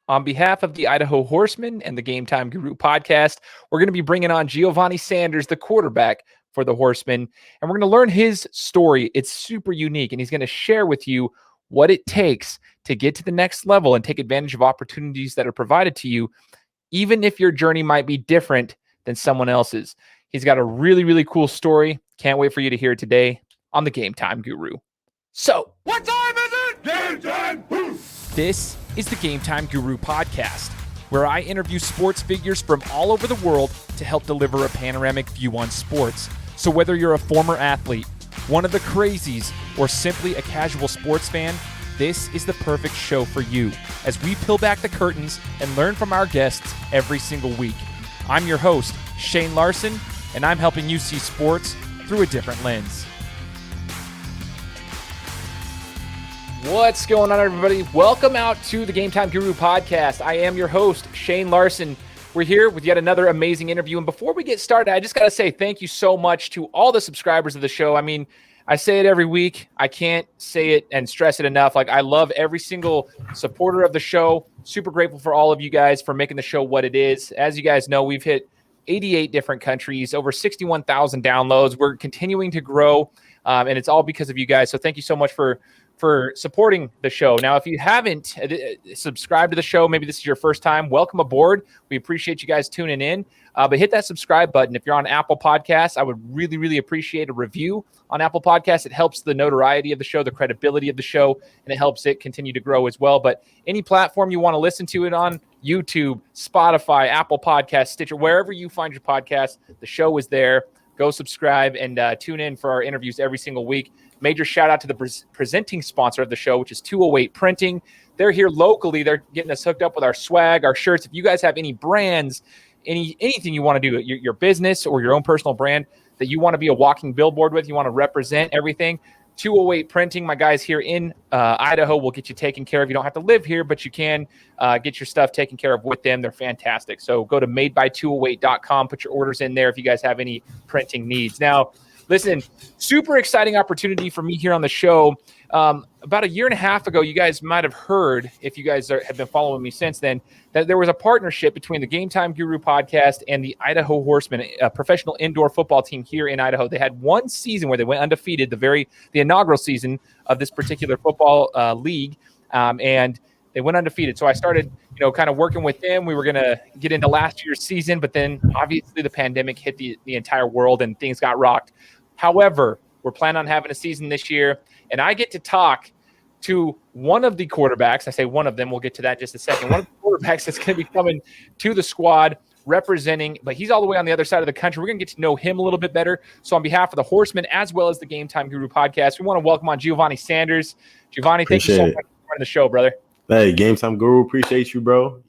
On behalf of the Idaho Horsemen and the Game Time Guru podcast, we're going to be bringing on Giovanni Sanders, the quarterback for the Horsemen, and we're going to learn his story. It's super unique, and he's going to share with you what it takes to get to the next level and take advantage of opportunities that are provided to you, even if your journey might be different than someone else's. He's got a really, really cool story. Can't wait for you to hear it today on the Game Time Guru. So, what time is it? Game time! This is the Game Time Guru podcast, where I interview sports figures from all over the world to help deliver a panoramic view on sports. So whether you're a former athlete, one of the crazies, or simply a casual sports fan, this is the perfect show for you as we peel back the curtains and learn from our guests every single week. I'm your host, Shane Larson, and I'm helping you see sports through a different lens. What's going on, everybody? Welcome out to the Game Time Guru podcast. I am your host, Shane Larson. We're here with yet another amazing interview. And before we get started, I just got to say thank you so much to all the subscribers of the show. I mean, I say it every week. I can't say it and stress it enough. Like, I love every single supporter of the show. Super grateful for all of you guys for making the show what it is. As you guys know, we've hit 88 different countries, over 61,000 downloads. We're continuing to grow, and it's all because of you guys. So thank you so much for supporting the show. Now, if you haven't subscribed to the show, maybe this is your first time, welcome aboard. We appreciate you guys tuning in, but hit that subscribe button. If you're on Apple Podcasts, I would really, really appreciate a review on Apple Podcasts. It helps the notoriety of the show, the credibility of the show, and it helps it continue to grow as well. But any platform you want to listen to it on, YouTube, Spotify, Apple Podcasts, Stitcher, wherever you find your podcast, the show is there. Go subscribe and tune in for our interviews every single week. Major shout out to the presenting sponsor of the show, which is 208 Printing. They're here locally. They're getting us hooked up with our swag, our shirts. If you guys have any brands, anything you want to do, your business or your own personal brand that you want to be a walking billboard with, you want to represent everything, 208 Printing, my guys here in Idaho will get you taken care of. You don't have to live here, but you can get your stuff taken care of with them. They're fantastic. So go to madeby208.com, put your orders in there if you guys have any printing needs. Now, listen, super exciting opportunity for me here on the show. About a year and a half ago, you guys might have heard, if you guys have been following me since then, that there was a partnership between the Game Time Guru podcast and the Idaho Horsemen, a professional indoor football team here in Idaho. They had one season where they went undefeated, the inaugural season of this particular football league, and they went undefeated. So I started, kind of working with them. We were going to get into last year's season, but then obviously the pandemic hit the entire world and things got rocked. However, we're planning on having a season this year, and I get to talk to one of the quarterbacks. I say one of them. We'll get to that in just a second. One of the quarterbacks that's going to be coming to the squad representing, but he's all the way on the other side of the country. We're going to get to know him a little bit better. So on behalf of the Horsemen, as well as the Game Time Guru podcast, we want to welcome on Giovanni Sanders. Giovanni, thank you so much for joining the show, brother. Hey, Game Time Guru, appreciate you, bro.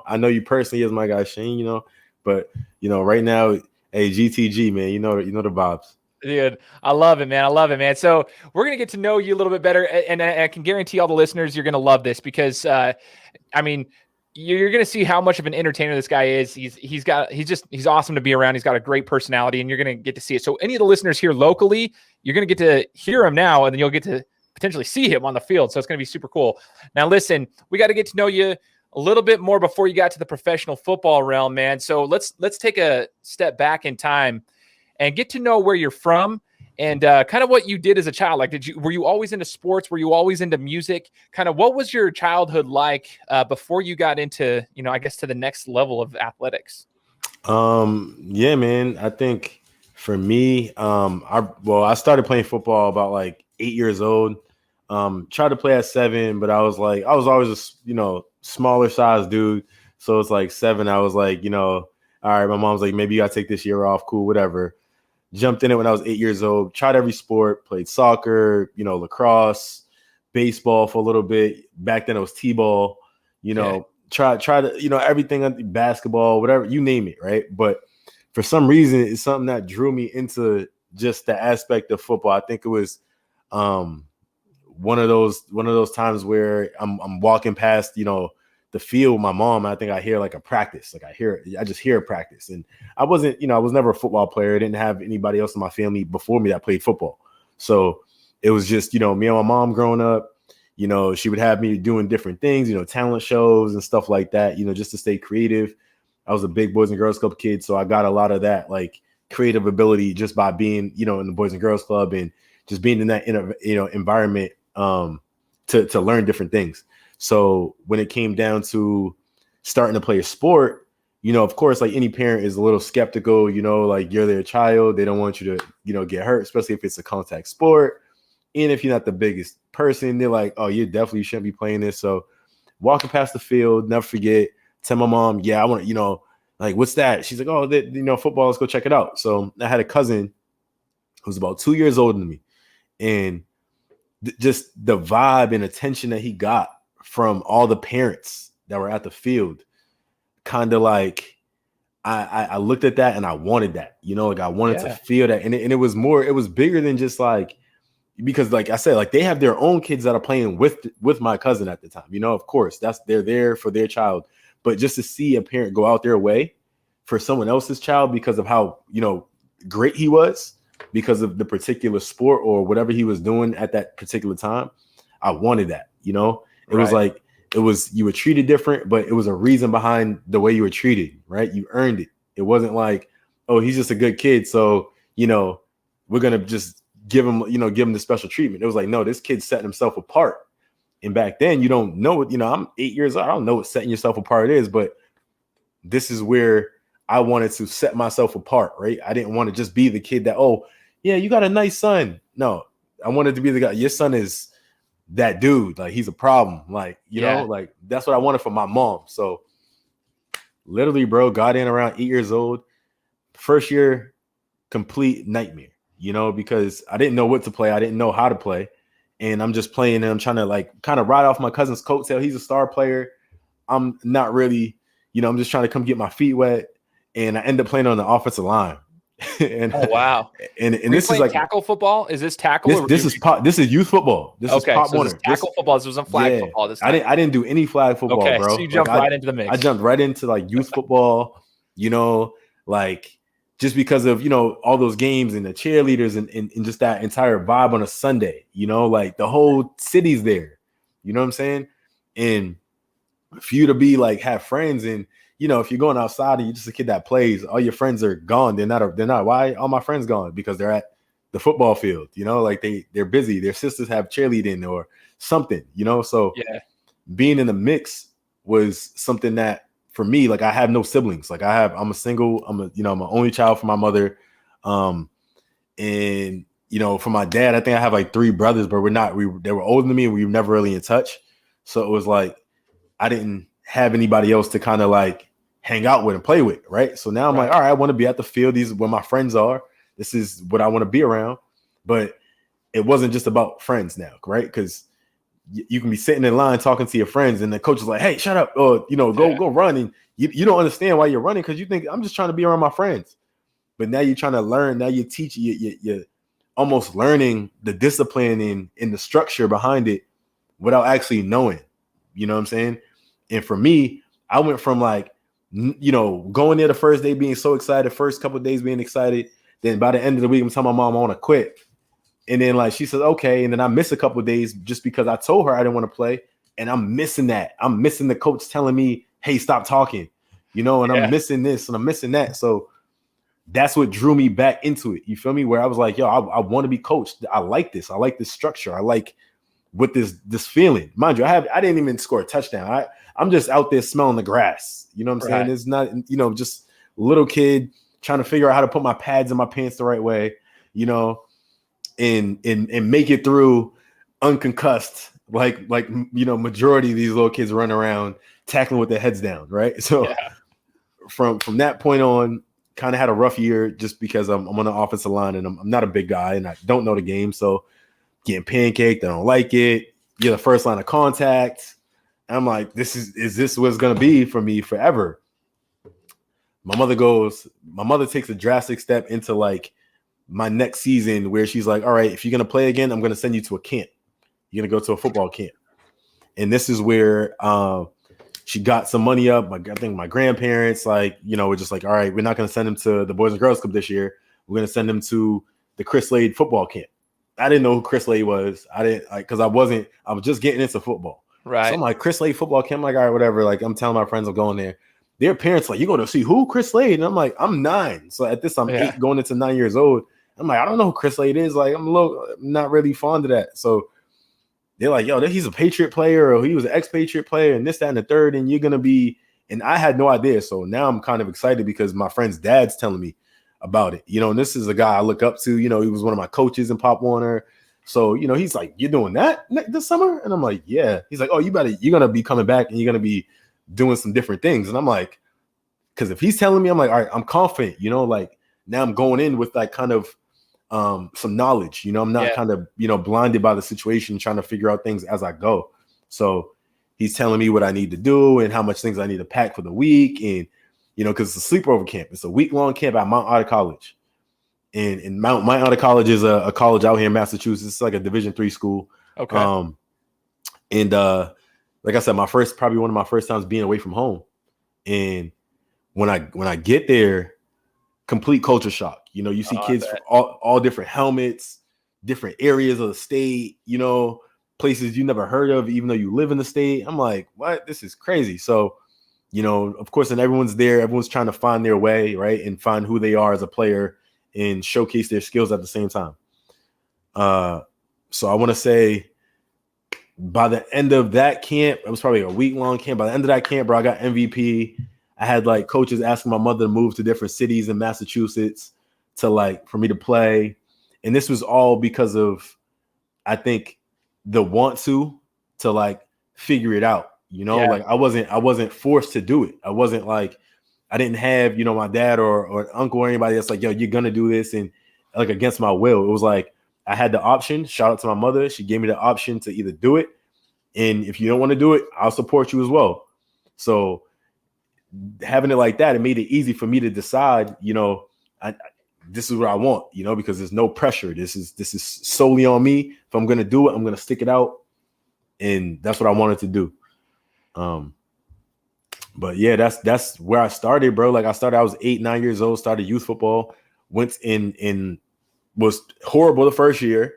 I know you personally as my guy Shane, but right now, hey, GTG, man, you know the vibes. Dude, I love it, man. So we're going to get to know you a little bit better. And I can guarantee all the listeners, you're going to love this because, you're going to see how much of an entertainer this guy is. He's awesome to be around. He's got a great personality, and you're going to get to see it. So any of the listeners here locally, you're going to get to hear him now, and then you'll get to potentially see him on the field. So it's going to be super cool. Now, listen, we got to get to know you a little bit more before you got to the professional football realm, man. So let's take a step back in time and get to know where you're from and kind of what you did as a child. Like, were you always into sports? Were you always into music? Kind of what was your childhood like before you got into, I guess, to the next level of athletics? Yeah, man. I think for me, I started playing football about like 8 years old. Tried to play at 7, but I was always a, smaller size dude. So it's like 7. I was like, all right, my mom's like, maybe you gotta take this year off. Cool, whatever. Jumped in it when I was 8 years old, tried every sport, played soccer, lacrosse, baseball for a little bit. Back then it was t-ball, try to, everything, basketball, whatever, you name it, right? But for some reason, it's something that drew me into just the aspect of football. I think it was one of those times where I'm walking past, the field with my mom. I think I hear like a practice. I just hear a practice. And I wasn't, I was never a football player. I didn't have anybody else in my family before me that played football. So it was just, me and my mom growing up, You know, she would have me doing different things, you know, talent shows and stuff like that, you know, just to stay creative. I was a big Boys and Girls Club kid, so I got a lot of that like creative ability just by being, you know, in the Boys and Girls Club and just being in that environment to learn different things. So when it came down to starting to play a sport, you know, of course, like any parent is a little skeptical, you know, like you're their child. They don't want you to, you know, get hurt, especially if it's a contact sport. And if you're not the biggest person, they're like, oh, you definitely shouldn't be playing this. So walking past the field, never forget, tell my mom, yeah, I want to, you know, like, what's that? She's like, oh, you know, football, let's go check it out. So I had a cousin who was about 2 years older than me. And just the vibe and attention that he got from all the parents that were at the field, kind of like, I looked at that and I wanted that, you know, like I wanted to feel that. And it was more, it was bigger than just like, because like I said, like they have their own kids that are playing with my cousin at the time, you know, of course they're there for their child, but just to see a parent go out their way for someone else's child because of how, you know, great he was because of the particular sport or whatever he was doing at that particular time. I wanted that, you know, it was like, you were treated different, but it was a reason behind the way you were treated, right? You earned it. It wasn't like, oh, he's just a good kid, so, you know, we're going to just give him the special treatment. It was like, no, this kid's setting himself apart. And back then you don't know it, you know, I'm 8 years old. I don't know what setting yourself apart is, but this is where I wanted to set myself apart, right? I didn't want to just be the kid that, oh, yeah, you got a nice son. No, I wanted to be the guy. Your son is that dude. Like, he's a problem. Like, you know, like that's what I wanted for my mom. So literally, bro, got in around 8 years old. First year, complete nightmare. You know, because I didn't know what to play. I didn't know how to play. And I'm just playing and I'm trying to like kind of ride off my cousin's coattail. He's a star player. I'm not really, you know, I'm just trying to come get my feet wet. And I end up playing on the offensive line. And oh wow. And this is like tackle football. Is this tackle? This is youth football. This is Pop Warner. This tackle football. This wasn't flag football. This time. I didn't do any flag football, bro. So you jumped right into the mix. I jumped right into like youth football, you know, like just because of, you know, all those games and the cheerleaders and just that entire vibe on a Sunday, you know, like the whole city's there, you know what I'm saying? And for you to be like, have friends and, you know, if you're going outside and you're just a kid that plays, all your friends are gone. They're not. Why all my friends gone? Because they're at the football field, you know, like they're busy. Their sisters have cheerleading or something, you know? So being in the mix was something that, for me, like I have no siblings. Like I'm a single, I'm an only child for my mother. And, you know, for my dad, I think I have like 3 brothers, but they were older than me and we were never really in touch. So it was like, I didn't have anybody else to kind of like hang out with and play with. Right. So now I'm like, all right, I want to be at the field. These are where my friends are. This is what I want to be around. But it wasn't just about friends now. Right. Because you can be sitting in line talking to your friends and the coach is like, hey, shut up. Or, you know, go run. And you don't understand why you're running because you think I'm just trying to be around my friends. But now you're trying to learn. Now you're teaching. You're almost learning the discipline and the structure behind it without actually knowing. You know what I'm saying? And for me, I went from like, you know, going there the first day being so excited, first couple of days being excited. Then by the end of the week, I'm telling my mom I want to quit. And then like she says, okay. And then I miss a couple of days just because I told her I didn't want to play. And I'm missing that. I'm missing the coach telling me, hey, stop talking, you know, and I'm missing this and I'm missing that. So that's what drew me back into it. You feel me? Where I was like, yo, I want to be coached. I like this. I like this structure. I like what this feeling. Mind you, I didn't even score a touchdown. I'm just out there smelling the grass. You know what I'm saying? It's not, you know, just little kid trying to figure out how to put my pads in my pants the right way, you know, and make it through unconcussed, like, you know, majority of these little kids run around tackling with their heads down. Right. So from that point on, kind of had a rough year just because I'm on the offensive line and I'm not a big guy and I don't know the game. So getting pancaked, I don't like it. You're the first line of contact. I'm like, is this what's going to be for me forever? My mother takes a drastic step into like my next season where she's like, all right, if you're going to play again, I'm going to send you to a camp. You're going to go to a football camp. And this is where she got some money up. I think my grandparents, like, you know, were just like, all right, we're not going to send him to the Boys and Girls Club this year. We're going to send him to the Chris Slade football camp. I didn't know who Chris Lay was. I didn't like because I was just getting into football. Right. So I'm like, Chris Lay football camp. I'm like, all right, whatever. Like, I'm telling my friends I'm going there. Their parents like, you going to see who? Chris Lay? And I'm like, I'm 9. So at this, I'm 8 going into 9 years old. I'm like, I don't know who Chris Lay is. Like, I'm not really fond of that. So they're like, yo, he's a Patriot player, or he was an ex-Patriot player, and this, that, and the third, and you're gonna be. And I had no idea. So now I'm kind of excited because my friend's dad's telling me about it. And this is a guy I look up to. He was one of my coaches in Pop Warner. So, he's like, you're doing that this summer? And I'm like, yeah. He's like, oh, you're gonna be coming back and you're gonna be doing some different things. And I'm like, because if he's telling me, I'm like, all right, I'm confident, like now I'm going in with like kind of some knowledge, I'm not kind of, blinded by the situation, trying to figure out things as I go. So he's telling me what I need to do and how much things I need to pack for the week. And, because it's a sleepover camp. It's a week-long camp at Mount Ida College. And Mount Ida College is a college out here in Massachusetts. It's like a Division III school. Okay. And like I said, probably one of my first times being away from home. And when I get there, complete culture shock. You see kids from all different helmets, different areas of the state, places you never heard of, even though you live in the state. I'm like, what? This is crazy. So, of course, and everyone's there. Everyone's trying to find their way, right? And find who they are as a player and showcase their skills at the same time. So I want to say by the end of that camp, it was probably a week-long camp. By the end of that camp, bro, I got MVP. I had like coaches asking my mother to move to different cities in Massachusetts for me to play. And this was all because of, I think, the want to like figure it out, like I wasn't forced to do it. I wasn't like, I didn't have, my dad or uncle or anybody that's like, yo, you're going to do this. And like against my will, it was like, I had the option. Shout out to my mother. She gave me the option to either do it. And if you don't want to do it, I'll support you as well. So having it like that, it made it easy for me to decide, this is what I want, because there's no pressure. This is solely on me. If I'm going to do it, I'm going to stick it out. And that's what I wanted to do. But yeah, that's where I started, bro. Like I was 8, 9 years old, started youth football, went in was horrible the first year,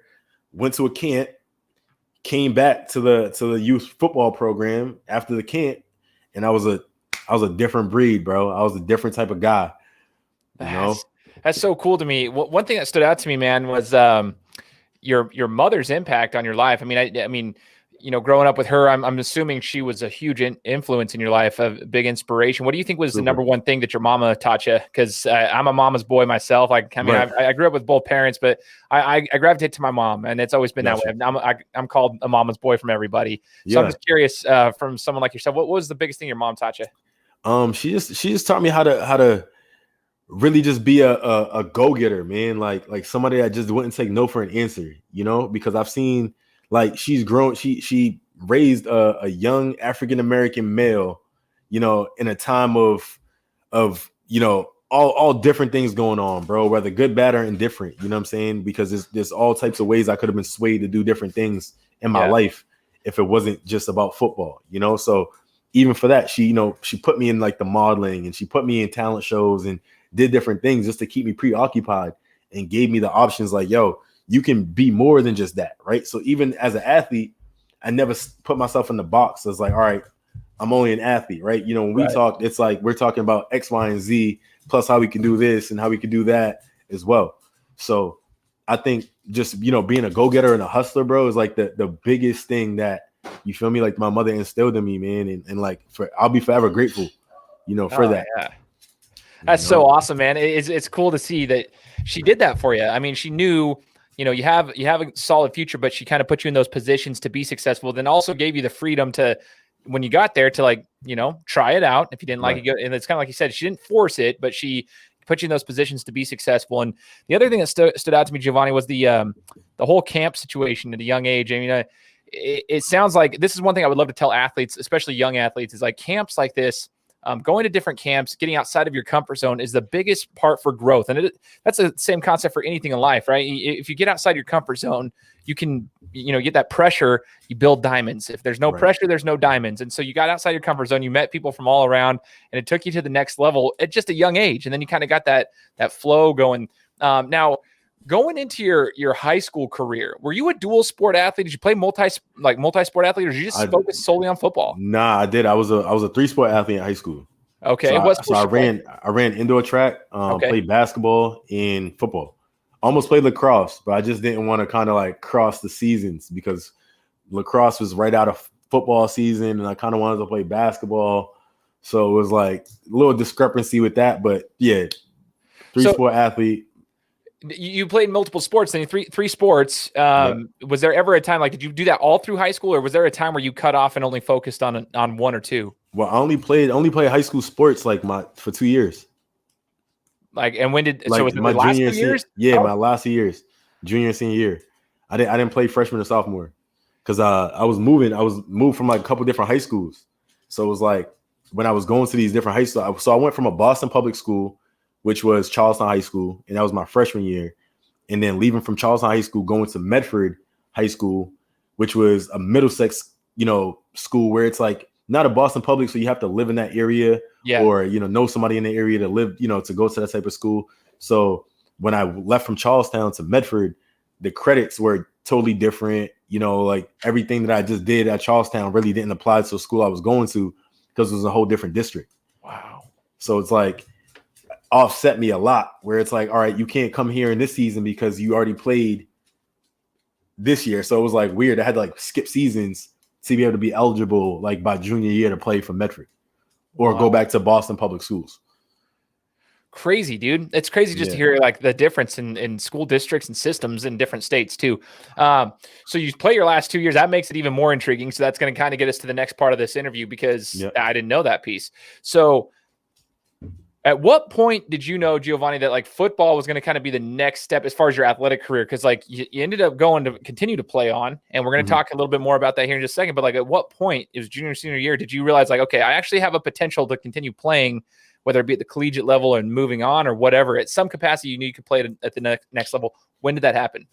went to a camp, came back to the youth football program after the camp. And I was a different breed, bro. I was a different type of guy. That's so cool to me. One thing that stood out to me, man, was your mother's impact on your life. I mean, growing up with her, I'm assuming she was a huge influence in your life, a big inspiration. What do you think was the number one thing that your mama taught you? Because I'm a mama's boy myself. I grew up with both parents, but I gravitate to my mom, and it's always been that way. I'm called a mama's boy from everybody. So I'm just curious, from someone like yourself, what was the biggest thing your mom taught you? She just taught me how to really just be a go-getter, man. Like somebody that just wouldn't take no for an answer, because I've seen like she's grown, she raised a young African-American male, in a time of all different things going on, bro, whether good, bad, or indifferent, you know what I'm saying? Because there's all types of ways I could have been swayed to do different things in my life if it wasn't just about football, so even for that, she put me in like the modeling, and she put me in talent shows and did different things just to keep me preoccupied, and gave me the options like, yo, you can be more than just that, right? So even as an athlete, I never put myself in the box as like, all right, I'm only an athlete, right? When we talk, it's like we're talking about X, Y, and Z, plus how we can do this and how we can do that as well. So I think just, being a go-getter and a hustler, bro, is like the biggest thing that, you feel me, like my mother instilled in me, man. And like I'll be forever grateful, for that. Yeah. That's so awesome, man. It's cool to see that she did that for you. I mean, she knew, you have a solid future, but she kind of put you in those positions to be successful. Then also gave you the freedom to, when you got there, to like, try it out. If you didn't like it, and it's kind of like you said, she didn't force it, but she put you in those positions to be successful. And the other thing that stood out to me, Giovanni, was the whole camp situation at a young age. I mean, it sounds like this is one thing I would love to tell athletes, especially young athletes, is like camps like this. Going to different camps, getting outside of your comfort zone is the biggest part for growth. And that's the same concept for anything in life, right? If you get outside your comfort zone, you can, get that pressure, you build diamonds. If there's no pressure, there's no diamonds. And so you got outside your comfort zone, you met people from all around, and it took you to the next level at just a young age. And then you kind of got that flow going. Now, Going into your high school career, were you a dual sport athlete? Did you play multi-sport athlete, or did you just focus solely on football? Nah, I did. I was a 3-sport athlete in high school. Okay, I ran indoor track, played basketball and football. Almost played lacrosse, but I just didn't want to kind of like cross the seasons because lacrosse was right out of football season, and I kind of wanted to play basketball. So it was like a little discrepancy with that. But yeah, three-sport athlete. You played multiple sports, then three sports. Was there ever a time, like, did you do that all through high school, or was there a time where you cut off and only focused on one or two? Well, I only played high school sports for 2 years. Like, and when did like so was it my the last junior 2 years? my last 2 years, junior and senior year. I didn't play freshman or sophomore because I was moved from like a couple different high schools. So it was like when I was going to these different high schools. So I went from a Boston public school, which was Charlestown High School, and that was my freshman year. And then leaving from Charlestown High School, going to Medford High School, which was a Middlesex, school where it's like not a Boston public, so you have to live in that area, or know somebody in the area to live, to go to that type of school. So when I left from Charlestown to Medford, the credits were totally different. Like everything that I just did at Charlestown really didn't apply to the school I was going to because it was a whole different district. Wow. So it's like offset me a lot where it's like, all right, you can't come here in this season because you already played this year. So it was like weird. I had to like skip seasons to be able to be eligible like by junior year to play for Medford or go back to Boston public schools. Crazy, dude. It's crazy just to hear like the difference in school districts and systems in different states too. So you play your last 2 years. That makes it even more intriguing. So that's going to kind of get us to the next part of this interview because I didn't know that piece. So at what point did you know, Giovanni, that like football was going to kind of be the next step as far as your athletic career? Because like you ended up going to continue to play on, and we're going to talk a little bit more about that here in just a second. But like at what point, it was junior, senior year, did you realize like, okay, I actually have a potential to continue playing, whether it be at the collegiate level and moving on or whatever, at some capacity you could play at the next level? When did that happen?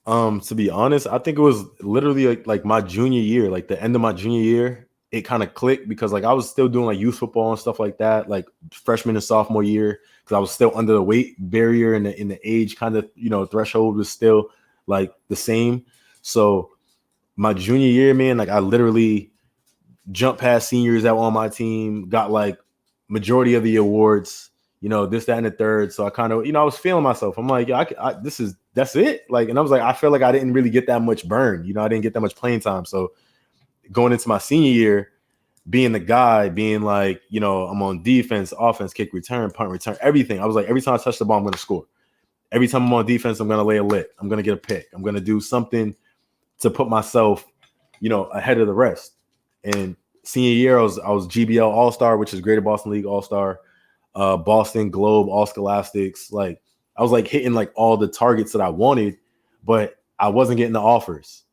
To be honest, I think it was literally like my junior year, like the end of my junior year. It kind of clicked because like I was still doing like youth football and stuff like that, like freshman and sophomore year, because I was still under the weight barrier and in the age kind of threshold was still like the same. So my junior year, man, like I literally jumped past seniors that were on my team, got like majority of the awards, this, that, and the third. So I kind of, I was feeling myself. I'm like, that's it. Like, and I was like, I feel like I didn't really get that much burn. I didn't get that much playing time. So going into my senior year, being the guy, being like, I'm on defense, offense, kick return, punt return, everything. I was like, every time I touch the ball, I'm going to score. Every time I'm on defense, I'm going to lay a lick. I'm going to get a pick. I'm going to do something to put myself, ahead of the rest. And senior year, I was GBL All-Star, which is Greater Boston League All-Star, Boston Globe, All Scholastics. Like I was like hitting like all the targets that I wanted, but I wasn't getting the offers.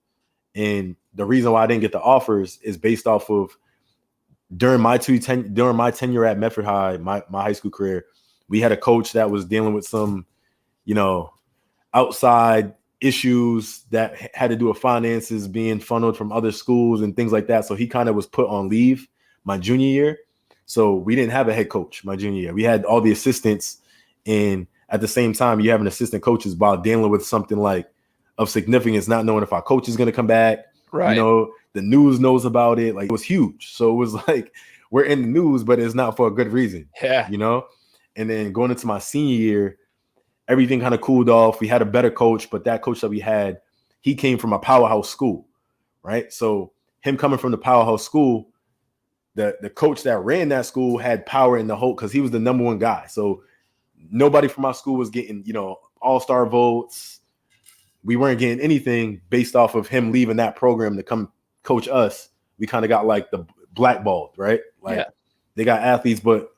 And the reason why I didn't get the offers is based off of during my tenure at Medford High, my high school career, we had a coach that was dealing with some, outside issues that had to do with finances being funneled from other schools and things like that. So he kind of was put on leave my junior year. So we didn't have a head coach my junior year. We had all the assistants, and at the same time, you have an assistant coaches while dealing with something like of significance, not knowing if our coach is going to come back. Right. The news knows about it. Like it was huge. So it was like, we're in the news, but it's not for a good reason. Yeah. And then going into my senior year, everything kind of cooled off. We had a better coach, but that coach that we had, he came from a powerhouse school. Right. So him coming from the powerhouse school, the coach that ran that school had power in the whole, because he was the number one guy. So nobody from our school was getting, all-star votes. We weren't getting anything based off of him leaving that program to come coach us. We kind of got like the blackballed, right? Like they got athletes, but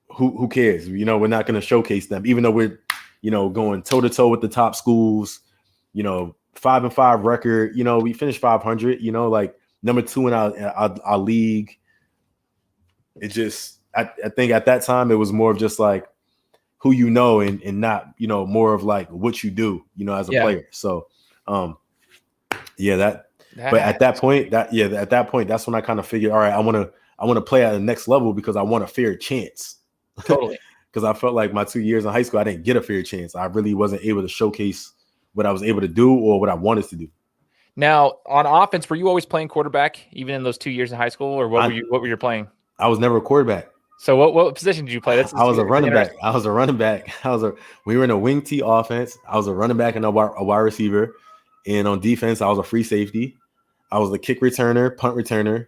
who cares? We're not going to showcase them, even though we're, going toe to toe with the top schools, 5-5 record, we finished 500, like number 2 in our league. It just, I think at that time it was more of just like who and not, more of like what you do, as a player. So, but at that point, that's when I kind of figured, all right, I want to play at the next level because I want a fair chance. Totally. because I felt like my 2 years in high school, I didn't get a fair chance. I really wasn't able to showcase what I was able to do or what I wanted to do. Now, on offense, were you always playing quarterback, even in those 2 years in high school, or what were you playing? I was never a quarterback. So what position did you play? I was a running back. We were in a wing T offense. I was a running back and a wide receiver. And on defense, I was a free safety. I was the kick returner, punt returner.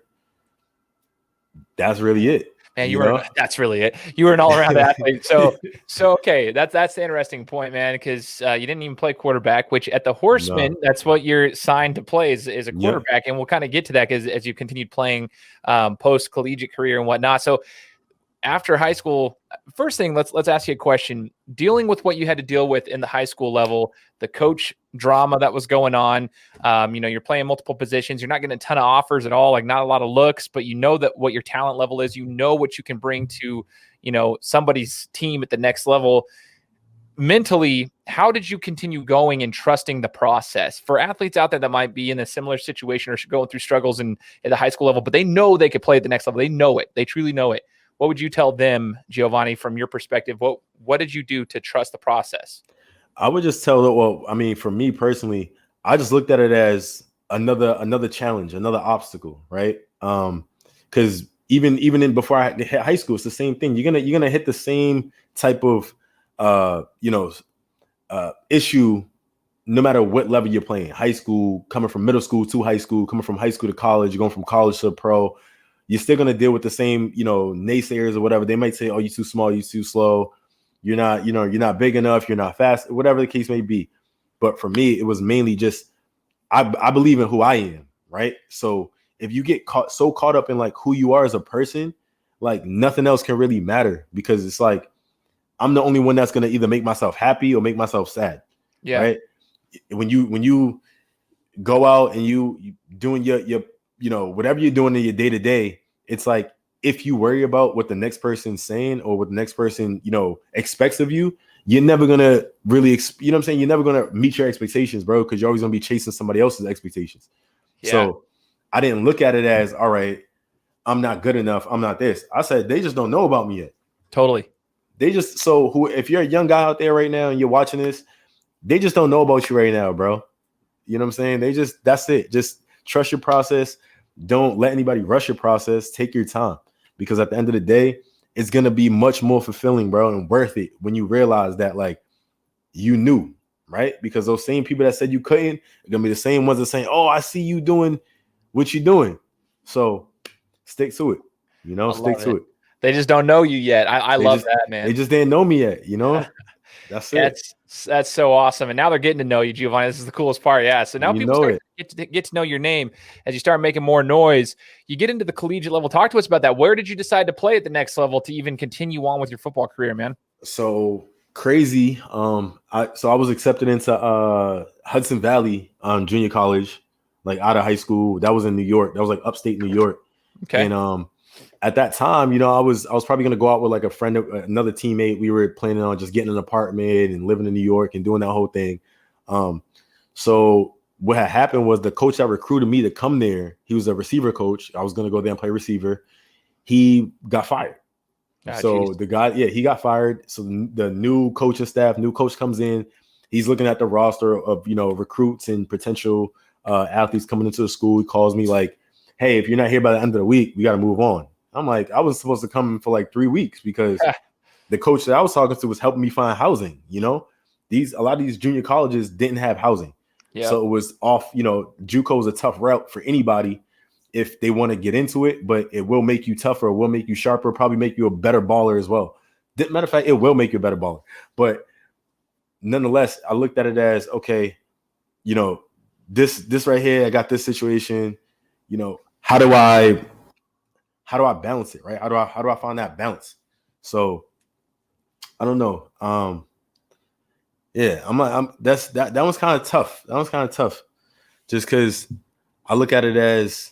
That's really it. Man, that's really it. You were an all-around athlete. So okay, that's the interesting point, man, because you didn't even play quarterback, which at the Horsemen, that's what you're signed to play is a quarterback. Yep. And we'll kind of get to that as you continued playing post-collegiate career and whatnot. So after high school, first thing, let's ask you a question. Dealing with what you had to deal with in the high school level, the coach drama that was going on, you're playing multiple positions. You're not getting a ton of offers at all, like not a lot of looks, but you know that what your talent level is, you know what you can bring to, somebody's team at the next level. Mentally, how did you continue going and trusting the process? For athletes out there that might be in a similar situation or going through struggles at the high school level, but they know they could play at the next level. They know it. They truly know it. What would you tell them, Giovanni, from your perspective? What did you do to trust the process? I would just tell them, well, I mean, for me personally, I just looked at it as another challenge, another obstacle, right? Because even before I hit high school, it's the same thing. You're gonna hit the same type of issue no matter what level you're playing. High school, coming from middle school to high school, coming from high school to college, you're going from college to pro. You're still going to deal with the same, naysayers or whatever. They might say, oh, you're too small, you're too slow. You're not big enough. You're not fast, whatever the case may be. But for me, it was mainly just, I believe in who I am. Right. So if you get caught up in like who you are as a person, like nothing else can really matter, because it's like, I'm the only one that's going to either make myself happy or make myself sad. Yeah. Right. When you go out and you doing your whatever you're doing in your day to day, it's like, if you worry about what the next person's saying or what the next person, expects of you, you're never going to really, You're never going to meet your expectations, bro, because you're always going to be chasing somebody else's expectations. Yeah. So I didn't look at it as, all right, I'm not good enough. I'm not this. I said, they just don't know about me yet. Totally. If you're a young guy out there right now and you're watching this, they just don't know about you right now, bro. You know what I'm saying? That's it. Just trust your process. Don't let anybody rush your process. Take your time, because at the end of the day, it's going to be much more fulfilling, bro, and worth it when you realize that, like, you knew, right? Because those same people that said you couldn't are going to be the same ones that saying, oh, I see you doing what you're doing. So stick to it, stick to it. They just don't know you yet. I love that, man. They just didn't know me yet, That's it. That's so awesome. And now they're getting to know you, Giovanni. This is the coolest part. Yeah. So now people start to get to know your name as you start making more noise. You get into the collegiate level. Talk to us about that. Where did you decide to play at the next level to even continue on with your football career, man? So crazy. I was accepted into Hudson Valley Junior College, like out of high school. That was in New York. That was like upstate New York. Okay. And at that time, I was probably gonna go out with like a friend, another teammate. We were planning on just getting an apartment and living in New York and doing that whole thing. So what had happened was the coach that recruited me to come there, he was a receiver coach. I was gonna go there and play receiver. He got fired. The guy, he got fired. So the new coaching staff, new coach comes in. He's looking at the roster of recruits and potential athletes coming into the school. He calls me like, hey, if you're not here by the end of the week, we got to move on. I'm like, I was supposed to come for like 3 weeks because the coach that I was talking to was helping me find housing. A lot of these junior colleges didn't have housing. Yep. So it was off, JUCO is a tough route for anybody if they want to get into it, but it will make you tougher, will make you sharper, probably make you a better baller as well. Matter of fact, it will make you a better baller. But nonetheless, I looked at it as, okay, this right here, I got this situation, how do I balance it, right? How do I find that balance? So I don't know. That one's kind of tough. That one's kind of tough, just because I look at it as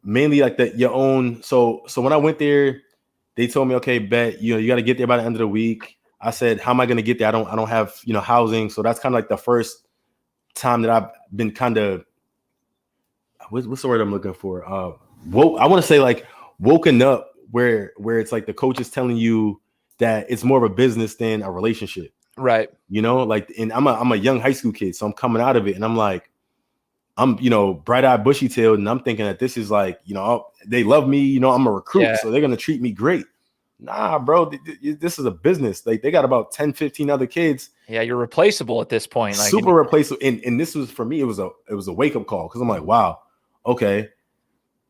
mainly like your own. So when I went there, they told me, okay, bet you got to get there by the end of the week. I said, how am I going to get there? I don't have housing. So that's kind of like the first time that I've been kind of, what's the word I'm looking for? I want to say like woken up where it's like the coach is telling you, that it's more of a business than a relationship. Right. You know, like, and I'm a young high school kid, so I'm coming out of it, and I'm like, I'm, bright-eyed, bushy-tailed, and I'm thinking that this is like, they love me, I'm a recruit, so they're gonna treat me great. Nah, bro, this is a business. Like, they got about 10, 15 other kids. Yeah, you're replaceable at this point. Like, super replaceable. And this was, for me, it was a wake-up call, because I'm like, wow, okay,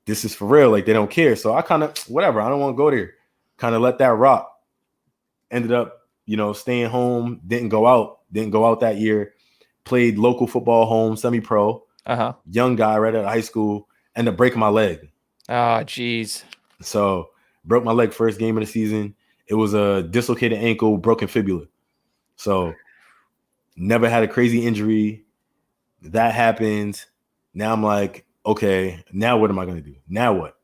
this is for real. Like, they don't care. So I kind of, whatever, I don't want to go there. Kind of let that rock. Ended up, staying home, didn't go out that year. Played local football home, semi-pro. Young guy right out of high school, ended up breaking my leg. Oh, geez. So broke my leg first game of the season. It was a dislocated ankle, broken fibula. So never had a crazy injury. That happened. Now I'm like, okay, now what am I going to do? Now what?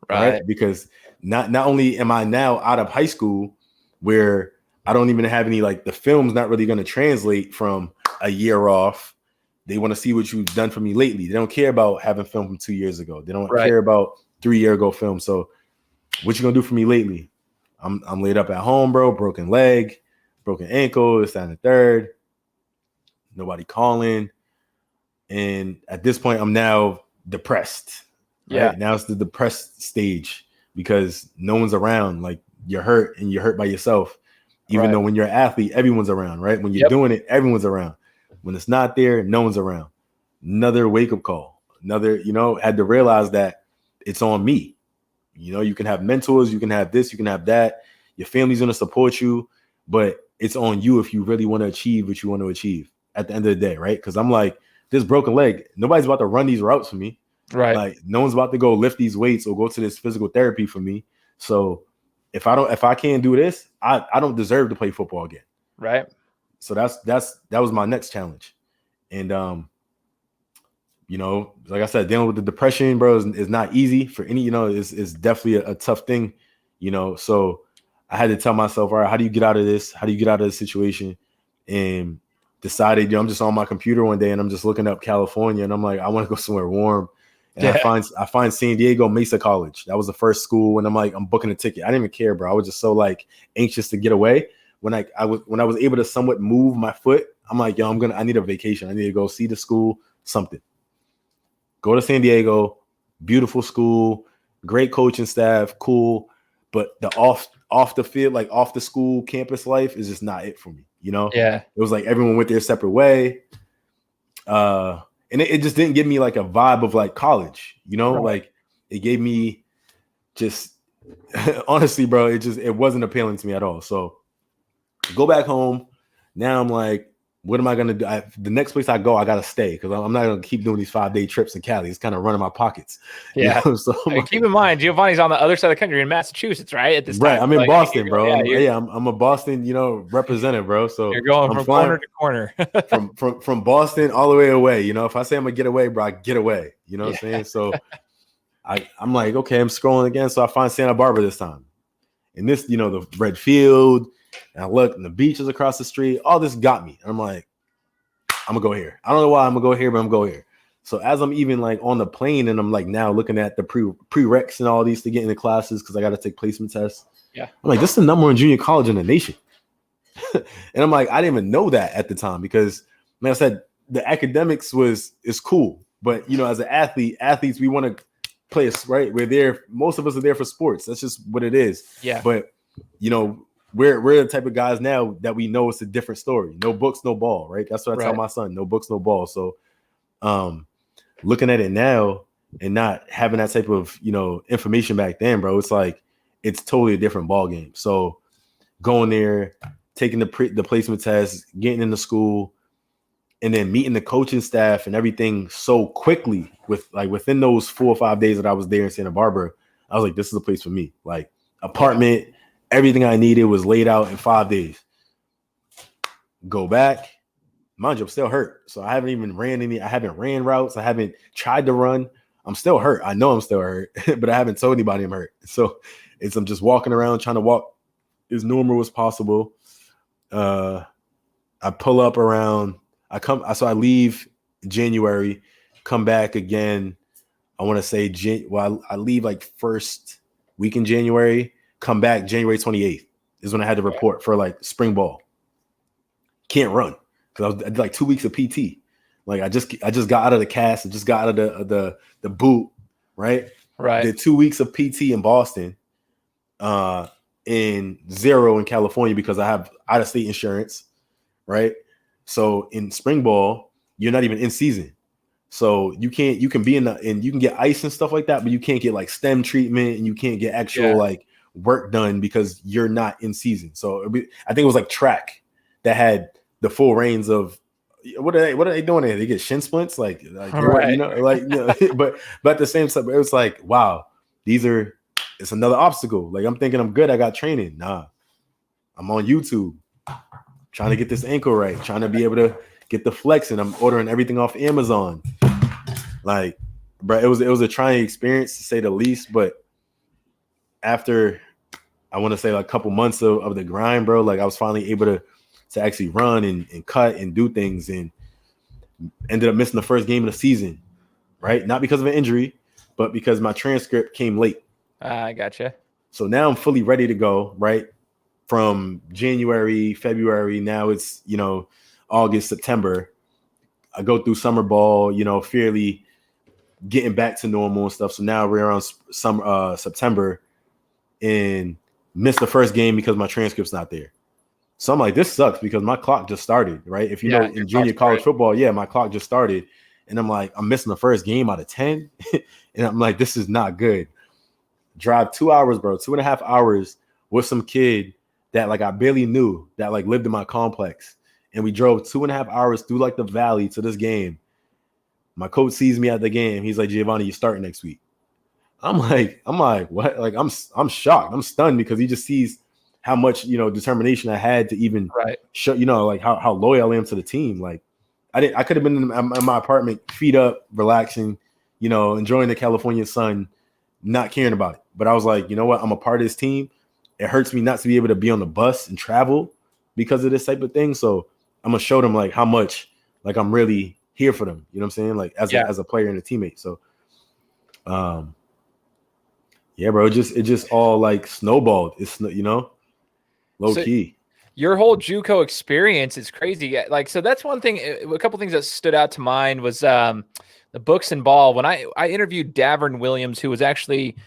Right? Because not only am I now out of high school, where I don't even have any, like, the film's not really going to translate from a year off. They want to see what you've done for me lately. They don't care about having film from 2 years ago. They don't care about 3 year ago film. So what you going to do for me lately? I'm laid up at home, bro. Broken leg, broken ankle, this, that, and the third. Nobody calling. And at this point, I'm now depressed. Yeah. Right? Now it's the depressed stage, because no one's around. Like, you're hurt, and you're hurt by yourself. Even though when you're an athlete, everyone's around, right? When you're doing it, everyone's around. When it's not there, no one's around. Another wake-up call. Another, had to realize that it's on me. You can have mentors, you can have this, you can have that. Your family's going to support you, but it's on you if you really want to achieve what you want to achieve at the end of the day, right? Because I'm like, this broken leg, nobody's about to run these routes for me. Right. Like, no one's about to go lift these weights or go to this physical therapy for me. So if I can't do this, I don't deserve to play football again. Right. So that was my next challenge. And like I said, dealing with the depression, bro, is not easy for any, it's definitely a tough thing, So I had to tell myself, all right, how do you get out of this? How do you get out of this situation? And decided, I'm just on my computer one day, and I'm just looking up California, and I'm like, I want to go somewhere warm. And I find San Diego Mesa College. That was the first school, and I'm like, I'm booking a ticket. I didn't even care, bro. I was just so, like, anxious to get away. When I was able to somewhat move my foot, I'm like, yo, I need a vacation. I need to go see the school, something. Go to San Diego, beautiful school, great coaching staff, cool. But the off the field, like off the school campus life, is just not it for me. Yeah. It was like everyone went their separate way. And it just didn't give me, like, a vibe of, like, college, like, it gave me just honestly, bro, it wasn't appealing to me at all. So go back home. Now I'm like, what am I going to do? The next place I go, I got to stay, because I'm not going to keep doing these 5-day trips in Cali. It's kind of running my pockets. Yeah. So keep in mind, Giovanni's on the other side of the country in Massachusetts, right? At this time. Right. I'm in Boston, bro. I'm a Boston, representative, bro. So you're going from corner to corner. from Boston all the way away. If I say I'm going to get away, bro, I get away. You know what I'm saying? So I'm like, okay, I'm scrolling again. So I find Santa Barbara this time. And this, the red field. And I look, and the beach is across the street. All this got me. And I'm like, I'm going to go here. I don't know why I'm going to go here, but I'm going to go here. So as I'm even, like, on the plane, and I'm, like, now looking at the prereqs and all these to get into classes, because I got to take placement tests. Yeah. I'm like, this is the number one junior college in the nation. And I'm like, I didn't even know that at the time, because, like I said, the academics is cool. But, as an athletes, we want to play, right? We're there. Most of us are there for sports. That's just what it is. Yeah. But, we're the type of guys now that we know it's a different story. No books, no ball, right? That's what I tell my son. No books, no ball. So looking at it now and not having that type of, information back then, bro, it's like, it's totally a different ball game. So going there, taking the placement test, getting into school, and then meeting the coaching staff and everything so quickly, within those 4 or 5 days that I was there in Santa Barbara, I was like, this is a place for me. Like, apartment, everything I needed was laid out in 5 days. Go back. Mind you, I'm still hurt. So I haven't even I haven't ran routes. I haven't tried to run. I'm still hurt. I know I'm still hurt, but I haven't told anybody I'm hurt. So I'm just walking around trying to walk as normal as possible. I pull up around, I leave January, come back again. I want to say, I leave like first week in January, come back January 28th is when I had to report for like spring ball. Can't run because I did like 2 weeks of PT. Like I just got out of the cast, I just got out of the boot, right? Right. Did 2 weeks of PT in Boston, and 0 in California because I have out of state insurance, right? So in spring ball, you're not even in season. So you can be and you can get ice and stuff like that, but you can't get like stem treatment and you can't get actual like work done because you're not in season. So I think it was like track that had the full reins of what are they doing there? They get shin splints, like right. you know, like you know, but at the same time, it was like, wow, it's another obstacle. Like I'm thinking I'm good, I got training. Nah, I'm on YouTube trying to get this ankle right, trying to be able to get the flex, and I'm ordering everything off Amazon. Like, bro, it was a trying experience to say the least. But after, I want to say like a couple months of the grind, bro, like I was finally able to actually run and cut and do things, and ended up missing the first game of the season, right? Not because of an injury, but because my transcript came late. I gotcha. So now I'm fully ready to go, right? From January, February, now it's, August, September. I go through summer ball, fairly getting back to normal and stuff. So now we're around September and missed the first game because my transcript's not there. So I'm like, this sucks because my clock just started, right? If you know, in junior college football, my clock just started. And I'm like, I'm missing the first game out of 10. And I'm like, this is not good. Drive 2 hours, bro, 2.5 hours with some kid that like I barely knew that like lived in my complex. And we drove 2.5 hours through like the valley to this game. My coach sees me at the game. He's like, Giovanni, you're starting next week. I'm like, what? Like, I'm shocked. I'm stunned because he just sees how much, determination I had to even show, like how loyal I am to the team. Like I could have been in my apartment, feet up, relaxing, enjoying the California sun, not caring about it. But I was like, you know what? I'm a part of this team. It hurts me not to be able to be on the bus and travel because of this type of thing. So I'm gonna show them like how much like I'm really here for them. You know what I'm saying? Like as a player and a teammate. So bro, it just all like snowballed. It's low key. Your whole JUCO experience is crazy. Like, so that's one thing. A couple things that stood out to mind was the books and ball. When I interviewed Davern Williams, who was actually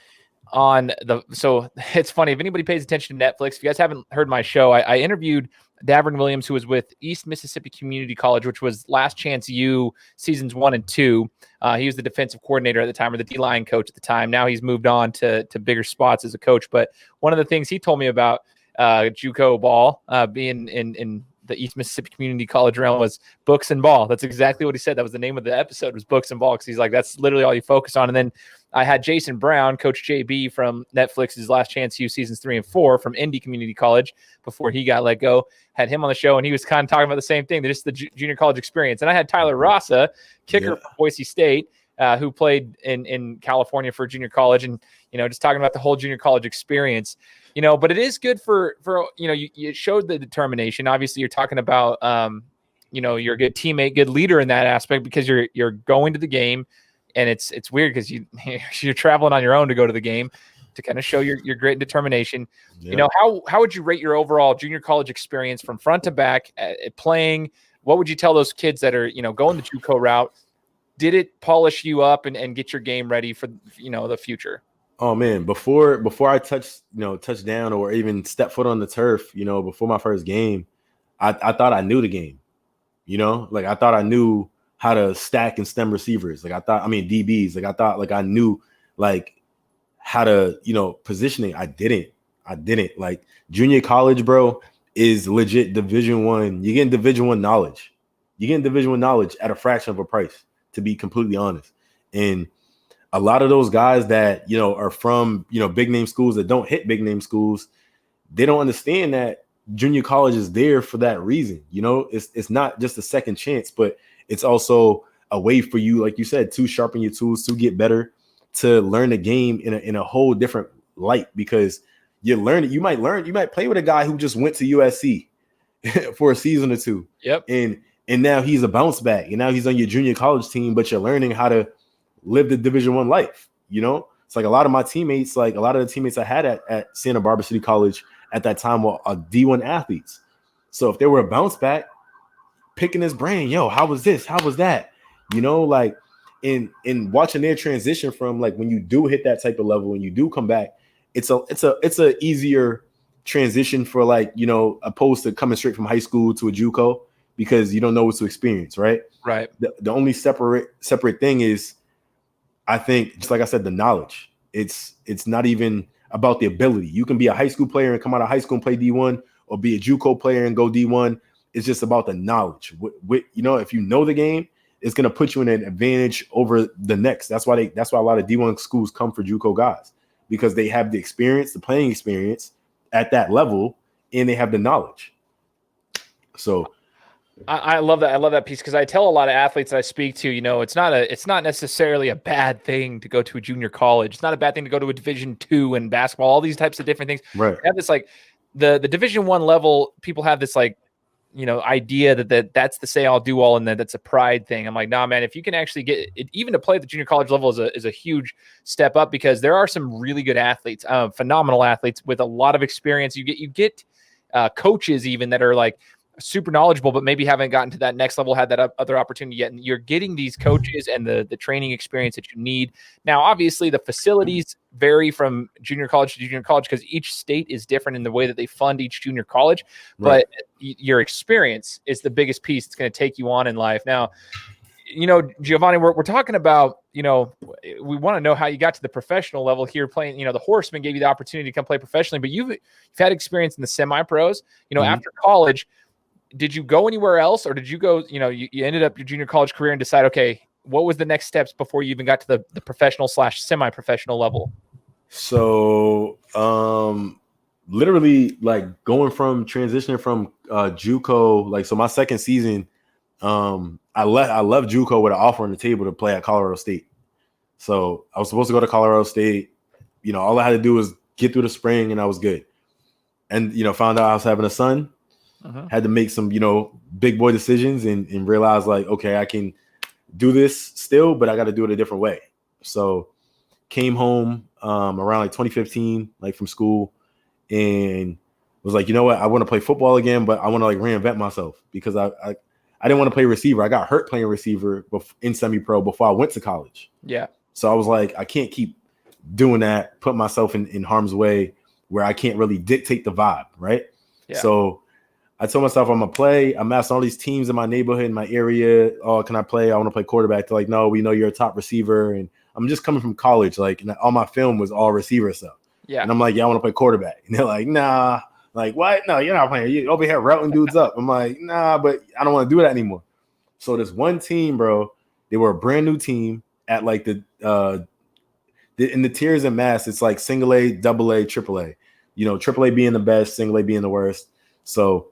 on so it's funny if anybody pays attention to Netflix. If you guys haven't heard my show, I interviewed Davern Williams, who was with East Mississippi Community College, which was Last Chance U seasons 1 and 2. He was the defensive coordinator at the time, or the D-line coach at the time. Now he's moved on to bigger spots as a coach. But one of the things he told me about JUCO ball being in the East Mississippi Community College realm was books and ball. That's exactly what he said. That was the name of the episode, was books and ball, because he's like, that's literally all you focus on. And then I had Jason Brown, Coach JB from Netflix's Last Chance U seasons 3 and 4 from Indy Community College before he got let go. Had him on the show, and he was kind of talking about the same thing, just the junior college experience. And I had Tyler Rasa, kicker from Boise State, who played in California for junior college, and just talking about the whole junior college experience. But it is good for you showed the determination. Obviously, you're talking about you're a good teammate, good leader in that aspect, because you're going to the game, and it's weird because you're traveling on your own to go to the game to kind of show your grit and determination. Yeah. How would you rate your overall junior college experience from front to back at playing? What would you tell those kids that are going the JUCO route? Did it polish you up and get your game ready for the future? Oh man, before I touch down or even step foot on the turf, before my first game, I thought I knew the game. Like I thought I knew how to stack and stem receivers. Like DBs. Like I thought like I knew like how to, positioning. I didn't. Like junior college, bro, is legit Division I. You're getting Division I knowledge. You're getting Division I knowledge at a fraction of a price, to be completely honest. And a lot of those guys that, are from, big name schools that don't hit big name schools, they don't understand that junior college is there for that reason. It's not just a second chance, but it's also a way for you, like you said, to sharpen your tools, to get better, to learn the game in a whole different light, because you might play with a guy who just went to USC for a season or two. Yep. And now he's a bounce back, and now he's on your junior college team, but you're learning how to live the Division I life. It's like a lot of the teammates I had at Santa Barbara City College at that time were D1 athletes. So if they were a bounce back, picking his brain, yo, how was this? How was that? You know, like in watching their transition from like when you do hit that type of level and you do come back, it's a easier transition for like, you know, opposed to coming straight from high school to a JUCO because you don't know what to experience, right? Right. The only separate thing is, I think, just like I said, the knowledge. It's not even about the ability. You can be a high school player and come out of high school and play D1, or be a JUCO player and go D1. It's just about the knowledge. You know, if you know the game, it's going to put you in an advantage over the next. That's why a lot of D1 schools come for JUCO guys, because they have the experience, the playing experience at that level, and they have the knowledge. So I love that. I love that piece, because I tell a lot of athletes that I speak to, you know, it's not necessarily a bad thing to go to a junior college. It's not a bad thing to go to a Division II in basketball, all these types of different things. right. They have this like the Division I level, people have this like, you know, idea that's the say all do all, and that's a pride thing. I'm like, nah, man, if you can actually get it, even to play at the junior college level is a huge step up, because there are some really good athletes, phenomenal athletes with a lot of experience. You get coaches even that are like super knowledgeable, but maybe haven't gotten to that next level, had that other opportunity yet. And you're getting these coaches and the training experience that you need. Now, obviously the facilities vary from junior college to junior college, because each state is different in the way that they fund each junior college, Right. but your experience is the biggest piece that's going to take you on in life. Now, you know, Giovanni, we're talking about, you know, we want to know how you got to the professional level here playing. You know, the Horsemen gave you the opportunity to come play professionally, but you've had experience in the semi-pros. You know, after college, did you go anywhere else, or did you go, you know, you ended up your junior college career and decide, okay, what was the next steps before you even got to the professional / semi-professional level? So literally like transitioning from JUCO, like, so my second season, I left JUCO with an offer on the table to play at Colorado State. So I was supposed to go to Colorado State. You know, all I had to do was get through the spring and I was good. And, you know, found out I was having a son. Had to make some, you know, big boy decisions and realize like, okay, I can do this still, but I got to do it a different way. So came home around like 2015, like from school, and was like, you know what, I want to play football again, but I want to like reinvent myself, because I didn't want to play receiver. I got hurt playing receiver in semi-pro before I went to college. Yeah. So I was like, I can't keep doing that, put myself in harm's way where I can't really dictate the vibe, right? Yeah. So I told myself I'm gonna play. I'm asking all these teams in my neighborhood, in my area, oh, can I play? I want to play quarterback. They're like, no, we know you're a top receiver. And I'm just coming from college, like, and all my film was all receiver stuff. Yeah. And I'm like, yeah, I want to play quarterback. And they're like, nah. Like, what? No, you're not playing. You're over here routing dudes up. I'm like, nah, but I don't want to do that anymore. So this one team, bro, they were a brand new team at like in the tiers in Mass, it's like single A, double A, triple A. You know, triple A being the best, single A being the worst. So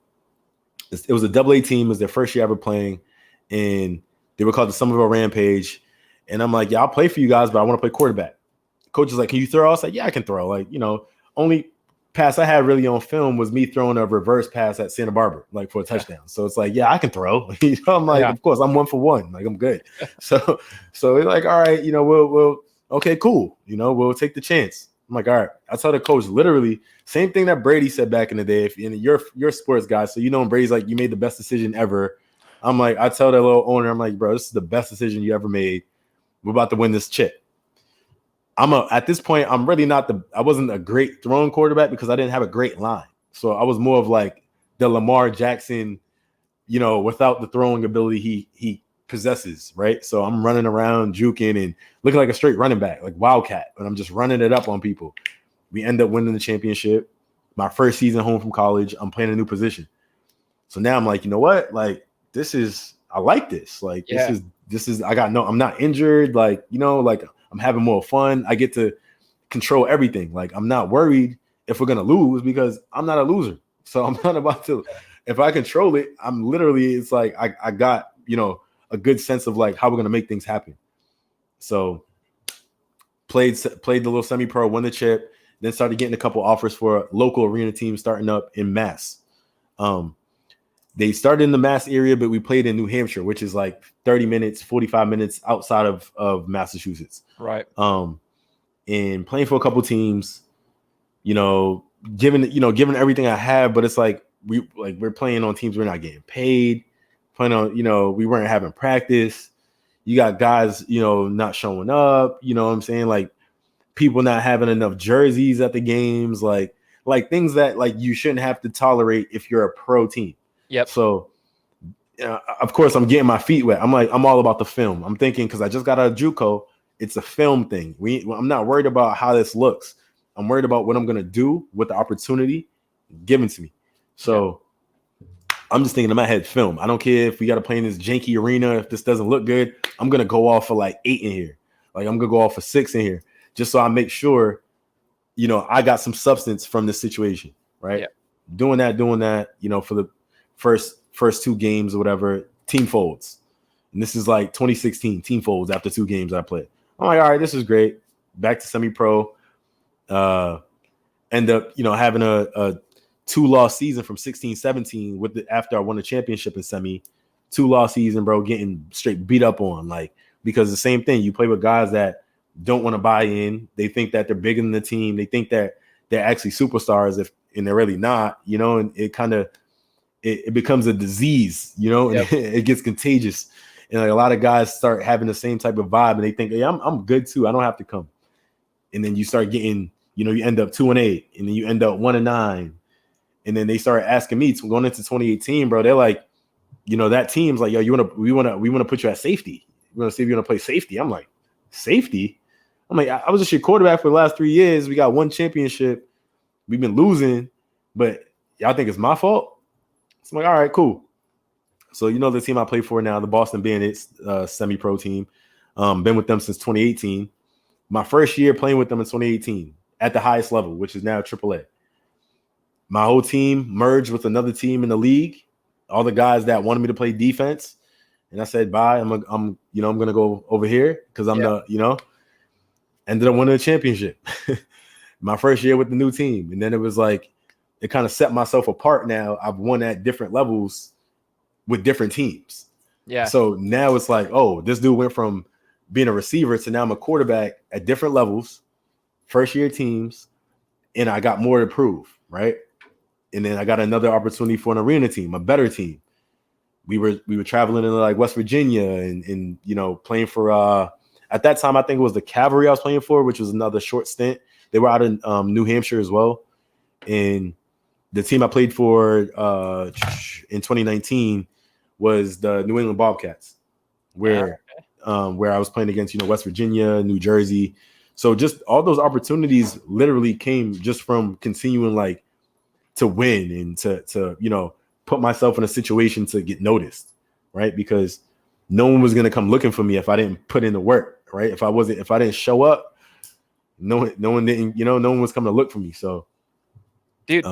it was a double A team. It was their first year ever playing, and they were called the Somerville Rampage. And I'm like, yeah, I'll play for you guys, but I want to play quarterback. Coach is like, can you throw? I was like, yeah, I can throw. Like, you know, only pass I had really on film was me throwing a reverse pass at Santa Barbara, like for a touchdown. So it's like, yeah, I can throw. You know, I'm like, of course, I'm 1 for 1. Like, I'm good. So they're like, all right, you know, we'll okay, cool. You know, we'll take the chance. I'm like, all right. I tell the coach literally same thing that Brady said back in the day. If you're a sports guy, so you know, Brady's like, you made the best decision ever. I'm like, I tell that little owner, I'm like, bro, this is the best decision you ever made. We're about to win this chip. At this point, I'm really I wasn't a great throwing quarterback because I didn't have a great line. So I was more of like the Lamar Jackson, you know, without the throwing ability he possesses, right? So I'm running around, juking and looking like a straight running back, like Wildcat, and I'm just running it up on people. We end up winning the championship. My first season home from college, I'm playing a new position. So now I'm like, you know what? Like, I like this. Like, this is, I'm not injured. Like, you know, like I'm having more fun. I get to control everything. Like, I'm not worried if we're going to lose because I'm not a loser. So I'm not about to, if I control it, it's like, I got, you know, a good sense of like how we're going to make things happen. So played the little semi-pro, won the chip, then started getting a couple offers for local arena teams starting up in Mass. They started in the Mass area, but we played in New Hampshire, which is like 30 minutes, 45 minutes outside of Massachusetts. Right. And playing for a couple teams, you know, given everything I have, but it's like we're playing on teams we're not getting paid, playing on, we weren't having practice. You got guys, not showing up, you know what I'm saying? Like people not having enough jerseys at the games, like things that like you shouldn't have to tolerate if you're a pro team. Yep. So of course I'm getting my feet wet. I'm all about the film. I'm thinking, because I just got out of JUCO, it's a film thing. I'm not worried about how this looks. I'm worried about what I'm going to do with the opportunity given to me. So I'm just thinking in my head, film. I don't care if we got to play in this janky arena. If this doesn't look good, I'm going to go off for like 8 in here. Like I'm going to go off for 6 in here, just so I make sure, I got some substance from this situation, right? Yeah. Doing that, for the first 2 games or whatever, team folds. And this is like 2016, team folds after 2 games I played. I'm like, all right, this is great. Back to semi-pro. End up, having a 2-loss season from 16-17 after I won the championship in semi. 2-loss season, bro, getting straight beat up on, like, because the same thing, you play with guys that don't want to buy in. They think that they're bigger than the team. They think that they're actually superstars, and they're really not, and it kind of it becomes a disease, and it gets contagious. And like a lot of guys start having the same type of vibe, and they think, hey, I'm good too. I don't have to come. And then you start getting, you end up 2-8, and then you end up 1-9. And then they start asking me going into 2018, bro. They're like, that team's like, yo, we want to put you at safety. We want to see if you want to play safety. I'm like, safety? I'm like, I was just your quarterback for the last 3 years. We got 1 championship. We've been losing, but y'all think it's my fault? So I'm like, all right, cool. So the team I play for now, the Boston Bandits, semi-pro team. Been with them since 2018. My first year playing with them in 2018 at the highest level, which is now AAA. My whole team merged with another team in the league. All the guys that wanted me to play defense, and I said bye. I'm gonna go over here because I'm ended up winning a championship. My first year with the new team, and then it was like it kind of set myself apart. Now I've won at different levels with different teams. Yeah. So now it's like, oh, this dude went from being a receiver to now I'm a quarterback at different levels, first year teams, and I got more to prove, right? And then I got another opportunity for an arena team, a better team. We were traveling into like West Virginia and playing for at that time I think it was the Cavalry I was playing for, which was another short stint. They were out in New Hampshire as well. And the team I played for in 2019 was the New England Bobcats, where I was playing against West Virginia, New Jersey. So just all those opportunities literally came just from continuing like to win and to put myself in a situation to get noticed, right? Because no one was gonna come looking for me if I didn't put in the work, right? If I didn't show up, no one was coming to look for me. So, dude,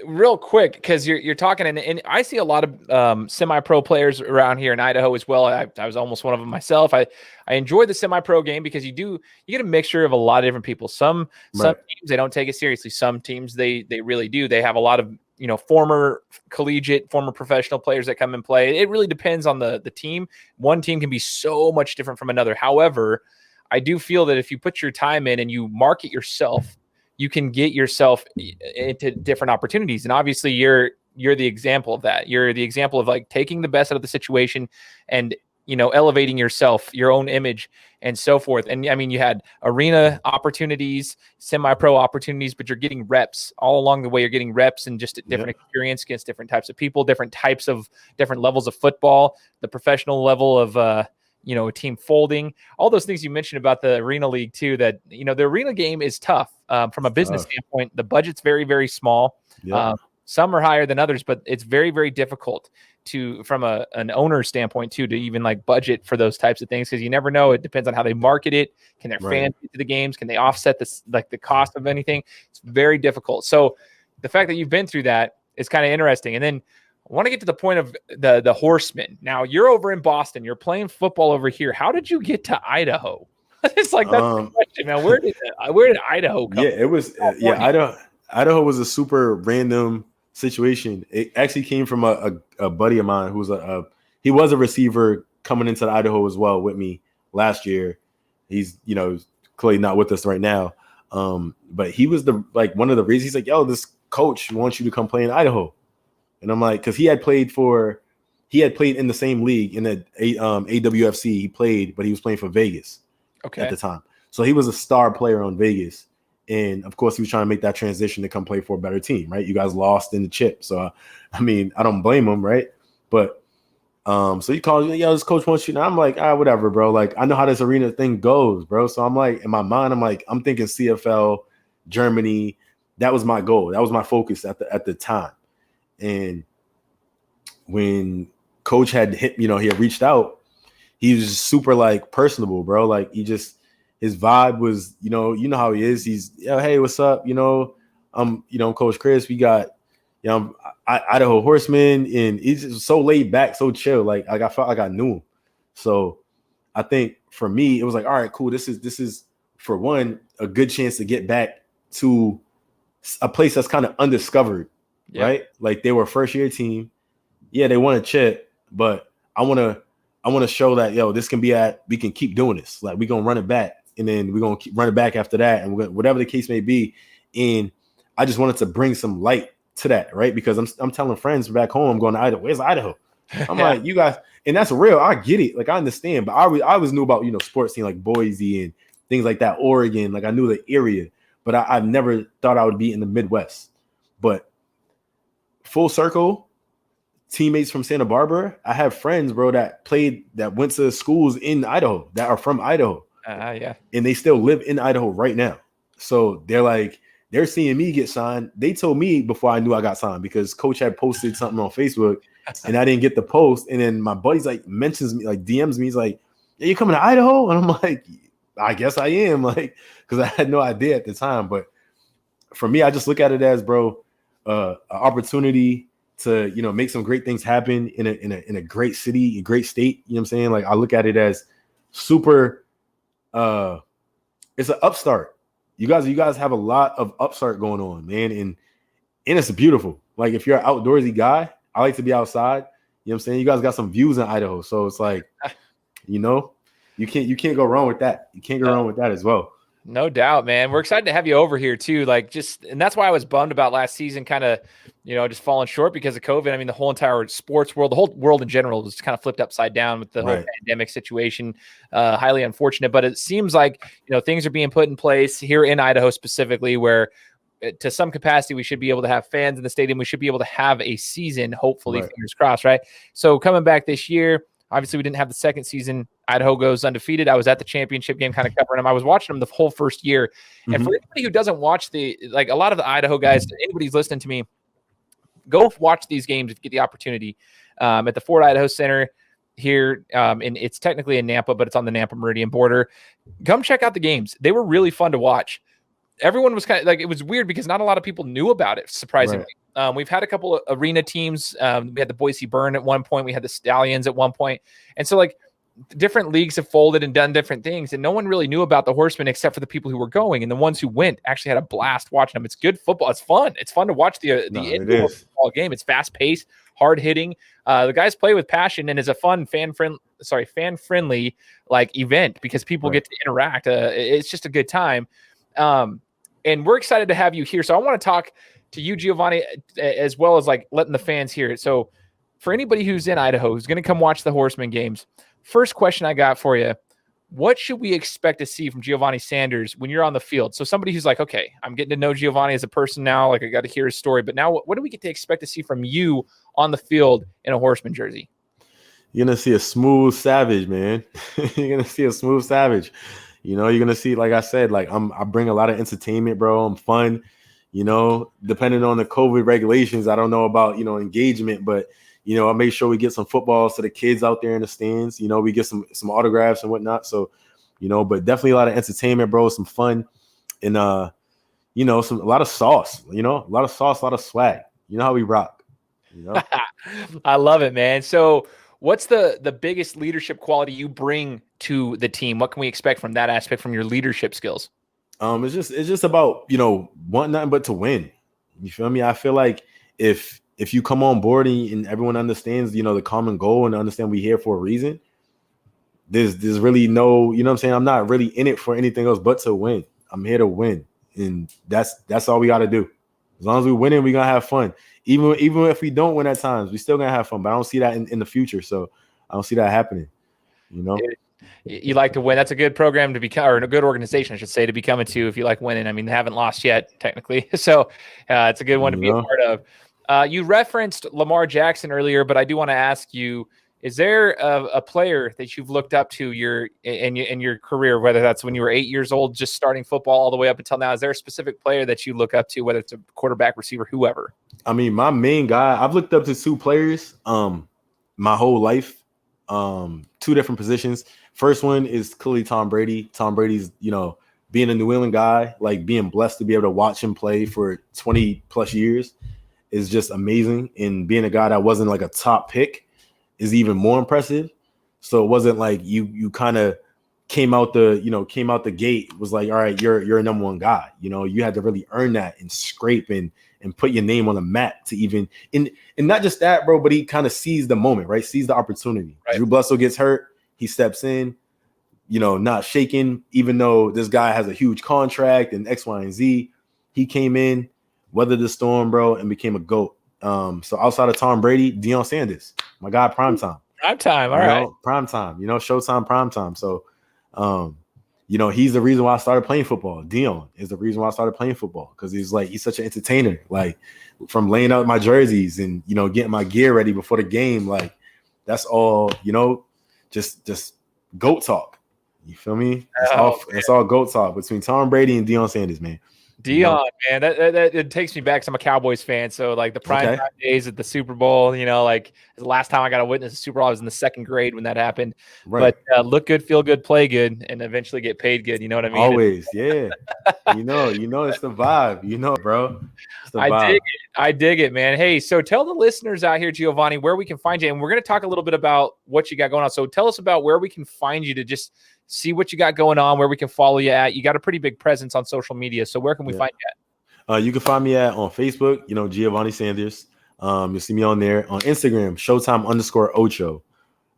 real quick, because you're talking, and I see a lot of semi-pro players around here in Idaho as well. I was almost one of them myself. I enjoy the semi-pro game because you get a mixture of a lot of different people. Some teams, they don't take it seriously. Some teams they really do. They have a lot of former collegiate, former professional players that come and play. It really depends on the team. One team can be so much different from another. However, I do feel that if you put your time in and you market yourself, you can get yourself into different opportunities. And obviously you're the example of that. You're the example of like taking the best out of the situation and, elevating yourself, your own image and so forth. And I mean, you had arena opportunities, semi-pro opportunities, but you're getting reps all along the way. You're getting reps and just a different experience against different types of people, different levels of football, the professional level of, a team folding, all those things you mentioned about the arena league too, that, the arena game is tough from a business standpoint. The budget's very, very small. Yeah. Some are higher than others, but it's very, very difficult from an owner standpoint too, to even like budget for those types of things. Cause you never know. It depends on how they market it. Can their fans get to the games? Can they offset this, like the cost of anything? It's very difficult. So the fact that you've been through that is kind of interesting. And then I want to get to the point of the Horsemen. Now you're over in Boston. You're playing football over here. How did you get to Idaho? It's like that's the question, man. Where did Idaho come? Yeah, it was. Idaho was a super random situation. It actually came from a buddy of mine who's he was a receiver coming into Idaho as well with me last year. He's clearly not with us right now. But he was one of the reasons. He's like, yo, this coach wants you to come play in Idaho. And I'm like, because he had played in the same league in the AWFC. He played, but he was playing for Vegas at the time. So he was a star player on Vegas. And of course, he was trying to make that transition to come play for a better team, right? You guys lost in the chip. So, I mean, I don't blame him, right? But so he calls me, yo, this coach wants you. And I'm like, whatever, bro. Like, I know how this arena thing goes, bro. So I'm like, in my mind, I'm thinking CFL, Germany. That was my goal. That was my focus at the time. And when coach had hit, he had reached out, he was just super like personable, bro. Like his vibe was, you know how he is. He's, hey, what's up? I'm Coach Chris. We got, Idaho Horsemen, and he's just so laid back, so chill. Like I felt like I knew him. So I think for me, it was like, all right, cool. This is for one, a good chance to get back to a place that's kind of undiscovered, right? Like they were a first year team. Yeah, they won a chip, but I want to show that, this can we can keep doing this. Like we're going to run it back, and then we're going to keep running back after that, and whatever the case may be. And I just wanted to bring some light to that, right? Because I'm telling friends back home, I'm going to Idaho. Where's Idaho? I'm like, you guys, and that's real. I get it. Like I understand, but I always knew about, sports team like Boise and things like that, Oregon. Like I knew the area, but I never thought I would be in the Midwest. But full circle, teammates from Santa Barbara. I have friends, bro, that went to schools in Idaho that are from Idaho. And they still live in Idaho right now. So they're seeing me get signed. They told me before I knew I got signed because coach had posted something on Facebook and I didn't get the post. And then my buddy's like mentions me, like DMs me. He's like, "Are you coming to Idaho?" And I'm like, I guess I am, like, because I had no idea at the time. But for me, I just look at it as, bro, an opportunity to, make some great things happen in a great city, a great state. You know what I'm saying? Like I look at it as super, it's an upstart. You guys have a lot of upstart going on, man. And it's beautiful. Like if you're an outdoorsy guy, I like to be outside. You know what I'm saying? You guys got some views in Idaho. So it's like, you can't go wrong with that. You can't go wrong with that as well. No doubt, man. We're excited to have you over here too. And that's why I was bummed about last season, kind of, just falling short because of COVID. I mean, the whole entire sports world, the whole world in general was kind of flipped upside down with the whole pandemic situation. Highly unfortunate, but it seems like, things are being put in place here in Idaho specifically where to some capacity, we should be able to have fans in the stadium. We should be able to have a season, hopefully, fingers crossed, right? So coming back this year, obviously we didn't have the second season. Idaho goes undefeated. I was at the championship game kind of covering them. I was watching them the whole first year. And for anybody who doesn't watch a lot of the Idaho guys, anybody's listening to me, go watch these games if you get the opportunity at the Fort Idaho Center here. And it's technically in Nampa, but it's on the Nampa Meridian border. Come check out the games. They were really fun to watch. Everyone was kind of it was weird because not a lot of people knew about it, surprisingly. We've had a couple of arena teams. We had the Boise Burn at one point. We had the Stallions at one point. And so different leagues have folded and done different things. And no one really knew about the Horsemen except for the people who were going. And the ones who went actually had a blast watching them. It's good football. It's fun. It's fun to watch the indoor football game. It's fast paced, hard hitting. The guys play with passion and is a fun fan friendly event because people get to interact. It's just a good time. And we're excited to have you here. So I want to talk to you, Giovanni, as well as letting the fans hear it. So for anybody who's in Idaho, who's going to come watch the Horsemen games, first question I got for you, what should we expect to see from Giovanni Sanders when you're on the field? So somebody who's like, okay, I'm getting to know Giovanni as a person now. I got to hear his story. But now what do we get to expect to see from you on the field in a Horseman jersey? You're going to see a smooth savage, man. You're going to see a smooth savage. You're going to see, like I said, I bring a lot of entertainment, bro. I'm fun, depending on the COVID regulations. I don't know about, engagement, but, I make sure we get some footballs to the kids out there in the stands. We get some autographs and whatnot. So, but definitely a lot of entertainment, bro, some fun and, a lot of sauce, a lot of sauce, a lot of swag. You know how we rock, I love it, man. So what's the biggest leadership quality you bring to the team? What can we expect from that aspect, from your leadership skills? It's just about, wanting nothing but to win. You feel me? I feel like if you come on board and everyone understands, the common goal and understand we're here for a reason, there's really no, I'm saying? I'm not really in it for anything else but to win. I'm here to win. and that's all we got to do. As long as we winning, we're gonna have fun. Even if we don't win at times, we still gonna have fun. But I don't see that in the future, so I don't see that happening. You know. You like to win. That's a good program to become, or a good organization, I should say, to become into if you like winning. I mean, they haven't lost yet, technically. So it's a good one to be a part of. You referenced Lamar Jackson earlier, but I do want to ask you, is there a player that you've looked up to in your career, whether that's when you were 8 years old, just starting football all the way up until now? Is there a specific player that you look up to, whether it's a quarterback, receiver, whoever? I mean, my main guy, I've looked up to two players my whole life, two different positions. First one is clearly Tom Brady. Tom Brady's, being a New England guy, like being blessed to be able to watch him play for 20 plus years is just amazing. And being a guy that wasn't like a top pick is even more impressive. So it wasn't like you kind of came out the gate, was like, all right, you're a number one guy. You had to really earn that and scrape and put your name on the map to even and not just that, bro, but he kind of sees the moment, right? Sees the opportunity. Right. Drew Bledsoe gets hurt. He steps in, not shaking, even though this guy has a huge contract and X, Y, and Z. He came in, weathered the storm, bro, and became a GOAT. So outside of Tom Brady, Deion Sanders, my guy, primetime. Primetime, all right. Primetime, Showtime, primetime. So, he's the reason why I started playing football. Deion is the reason why I started playing football because he's such an entertainer. Like from laying out my jerseys and, getting my gear ready before the game, like that's all, just GOAT talk. You feel me? It's all GOAT talk between Tom Brady and Deion Sanders, man. Deion, man, that it takes me back. 'Cause I'm a Cowboys fan, so like the prime time days at the Super Bowl, like the last time I got to witness the Super Bowl, I was in the second grade when that happened. Right. But look good, feel good, play good, and eventually get paid good. You know what I mean? Always, yeah. it's the vibe. Bro. It's the vibe. I dig it, man. Hey, so tell the listeners out here, Giovanni, where we can find you, and we're going to talk a little bit about what you got going on. So tell us about where we can find you to just see what you got going on, where we can follow you at. You got a pretty big presence on social media. So where can we find you at? You can find me on Facebook, Giovanni Sanders. You'll see me on there. On Instagram, Showtime_Ocho.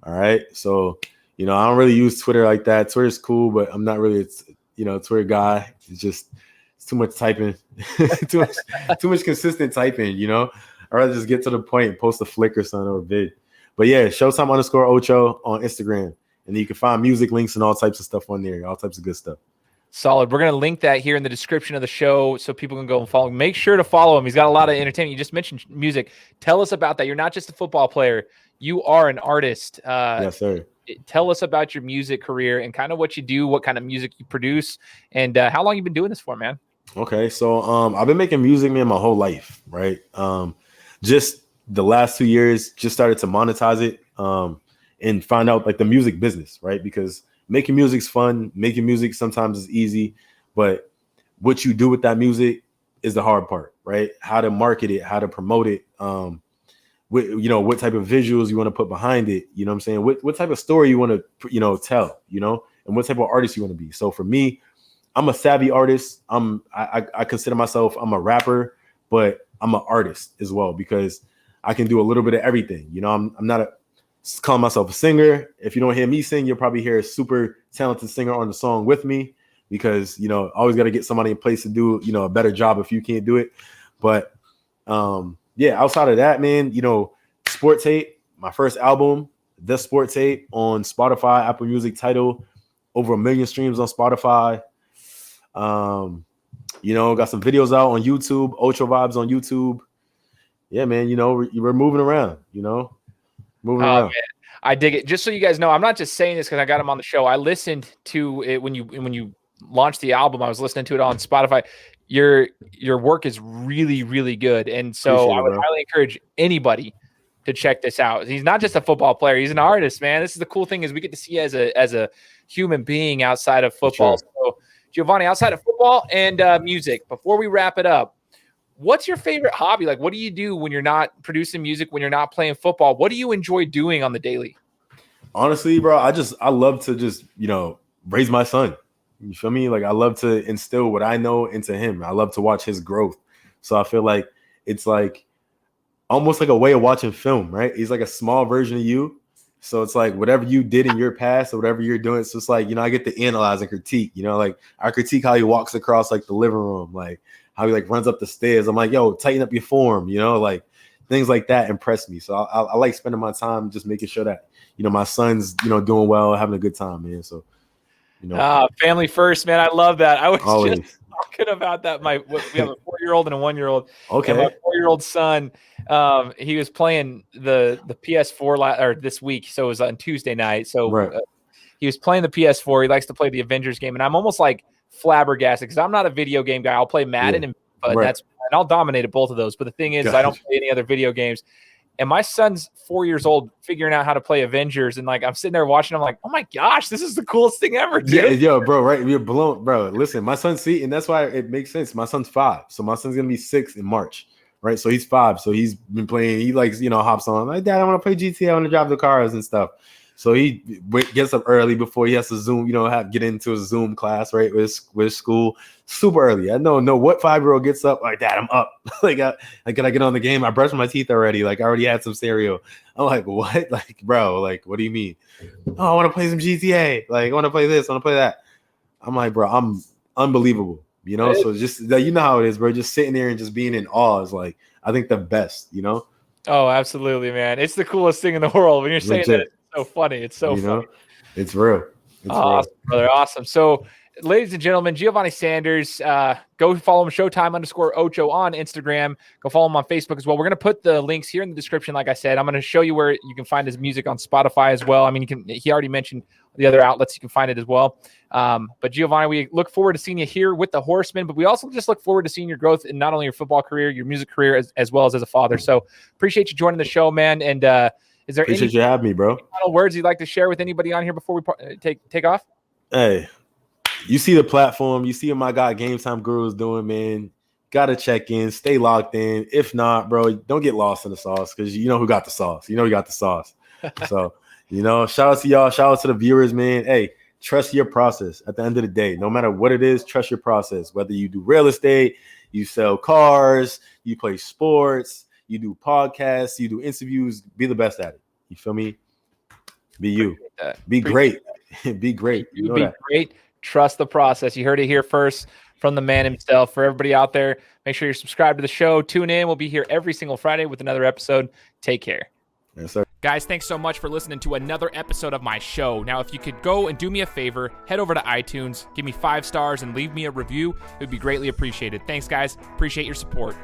All right. So, I don't really use Twitter like that. Twitter's cool, but I'm not really, a Twitter guy. It's too much typing, too much consistent typing, I'd rather just get to the point and post a flick or something or a vid. But yeah, Showtime_Ocho on Instagram. And you can find music links and all types of stuff on there, all types of good stuff. Solid. We're going to link that here in the description of the show so people can go and follow him. Make sure to follow him. He's got a lot of entertainment. You just mentioned music. Tell us about that. You're not just a football player. You are an artist. Yes, sir. Tell us about your music career and kind of what you do, what kind of music you produce, and how long you've been doing this for, man. Okay. So I've been making music, man, my whole life, right? Just the last 2 years, just started to monetize it. And find out like the music business, right? Because making music's fun. Making music sometimes is easy, but what you do with that music is the hard part, right? How to market it, how to promote it, what type of visuals you want to put behind it. You know what I'm saying? What type of story you want to, tell, and what type of artist you want to be. So for me, I'm a savvy artist. I consider myself, I'm a rapper, but I'm an artist as well because I can do a little bit of everything. I'm not calling myself a singer. If you don't hear me sing, you'll probably hear a super talented singer on the song with me because, always got to get somebody in place to do, a better job if you can't do it. But outside of that, man, Sport Tape, my first album, The Sport Tape on Spotify, Apple Music, title, over 1 million streams on Spotify. Got some videos out on YouTube, Ultra Vibes on YouTube. Yeah, man, we're moving around, moving around. Man. I dig it. Just so you guys know, I'm not just saying this because I got him on the show. I listened to it when you launched the album. I was listening to it on Spotify. Your work is really, really good. And so I would highly encourage anybody to check this out. He's not just a football player. He's an artist, man. This is the cool thing is we get to see you as a human being outside of football. Sure. So Giovanni, outside of football and music, before we wrap it up, what's your favorite hobby? Like, what do you do when you're not producing music, when you're not playing football? What do you enjoy doing on the daily? Honestly, bro, I love to just, raise my son. You feel me? Like, I love to instill what I know into him. I love to watch his growth. So I feel like it's like almost like a way of watching film, right? He's like a small version of you. So it's like whatever you did in your past or whatever you're doing, it's just like, I get to analyze and critique, like I critique how he walks across like the living room, like how he like runs up the stairs. I'm like, yo, tighten up your form, like things like that impress me. So I like spending my time just making sure that, my son's, doing well, having a good time, man. So, family first, man. I love that. I was always just talking about that. We have a 4-year-old and a 1-year-old. Okay. And my 4-year-old son, he was playing the PS4 this week. So it was on Tuesday night. So right. He was playing the PS4. He likes to play the Avengers game. And I'm almost like flabbergasted because I'm not a video game guy. I'll play Madden and I'll dominate at both of those. But the thing is, I don't play any other video games. And my son's 4 years old figuring out how to play Avengers. And like, I'm sitting there watching, I'm like, oh my gosh, this is the coolest thing ever, dude. Yeah, yo, bro, right? You're blown, bro. Listen, my son's and that's why it makes sense. My son's 5. So my son's going to be 6 in March, right? So he's 5. So he's been playing, he likes, hops on. I'm like, Dad, I want to play GTA. I want to drive the cars and stuff. So he gets up early before he has to Zoom, get into a Zoom class, right? With school super early. I know what 5-year-old gets up like, Dad, I'm up. Like, I gotta get on the game. I brushed my teeth already. Like, I already had some cereal. I'm like, what? Like, bro, like, what do you mean? Oh, I want to play some GTA. Like, I want to play this. I want to play that. I'm like, bro, I'm unbelievable. So just how it is, bro. Just sitting there and just being in awe is like, I think the best, Oh, absolutely, man. It's the coolest thing in the world when you're saying that. It's so funny. It's so funny. It's real. Awesome, brother. Awesome. So, ladies and gentlemen, Giovanni Sanders, go follow him, Showtime_Ocho on Instagram. Go follow him on Facebook as well. We're going to put the links here in the description. Like I said, I'm going to show you where you can find his music on Spotify as well. I mean, he already mentioned the other outlets. You can find it as well. But Giovanni, we look forward to seeing you here with the Horsemen, but we also just look forward to seeing your growth in not only your football career, your music career, as well as a father. So appreciate you joining the show, man. And is there appreciate you having me, bro. Final words you'd like to share with anybody on here before we take off? Hey, you see the platform, you see what my guy Game Time Guru is doing, man. Gotta check in, stay locked in. If not, bro, don't get lost in the sauce because you know who got the sauce. You know you got the sauce. So, shout out to y'all. Shout out to the viewers, man. Hey, trust your process. At the end of the day, no matter what it is, trust your process. Whether you do real estate, you sell cars, you play sports, you do podcasts, you do interviews, be the best at it. You feel me? Be you. Be great. Be great. You be great. Trust the process. You heard it here first from the man himself. For everybody out there, make sure you're subscribed to the show. Tune in. We'll be here every single Friday with another episode. Take care. Yes, sir. Guys, thanks so much for listening to another episode of my show. Now, if you could go and do me a favor, head over to iTunes, give me 5 stars, and leave me a review. It would be greatly appreciated. Thanks, guys. Appreciate your support.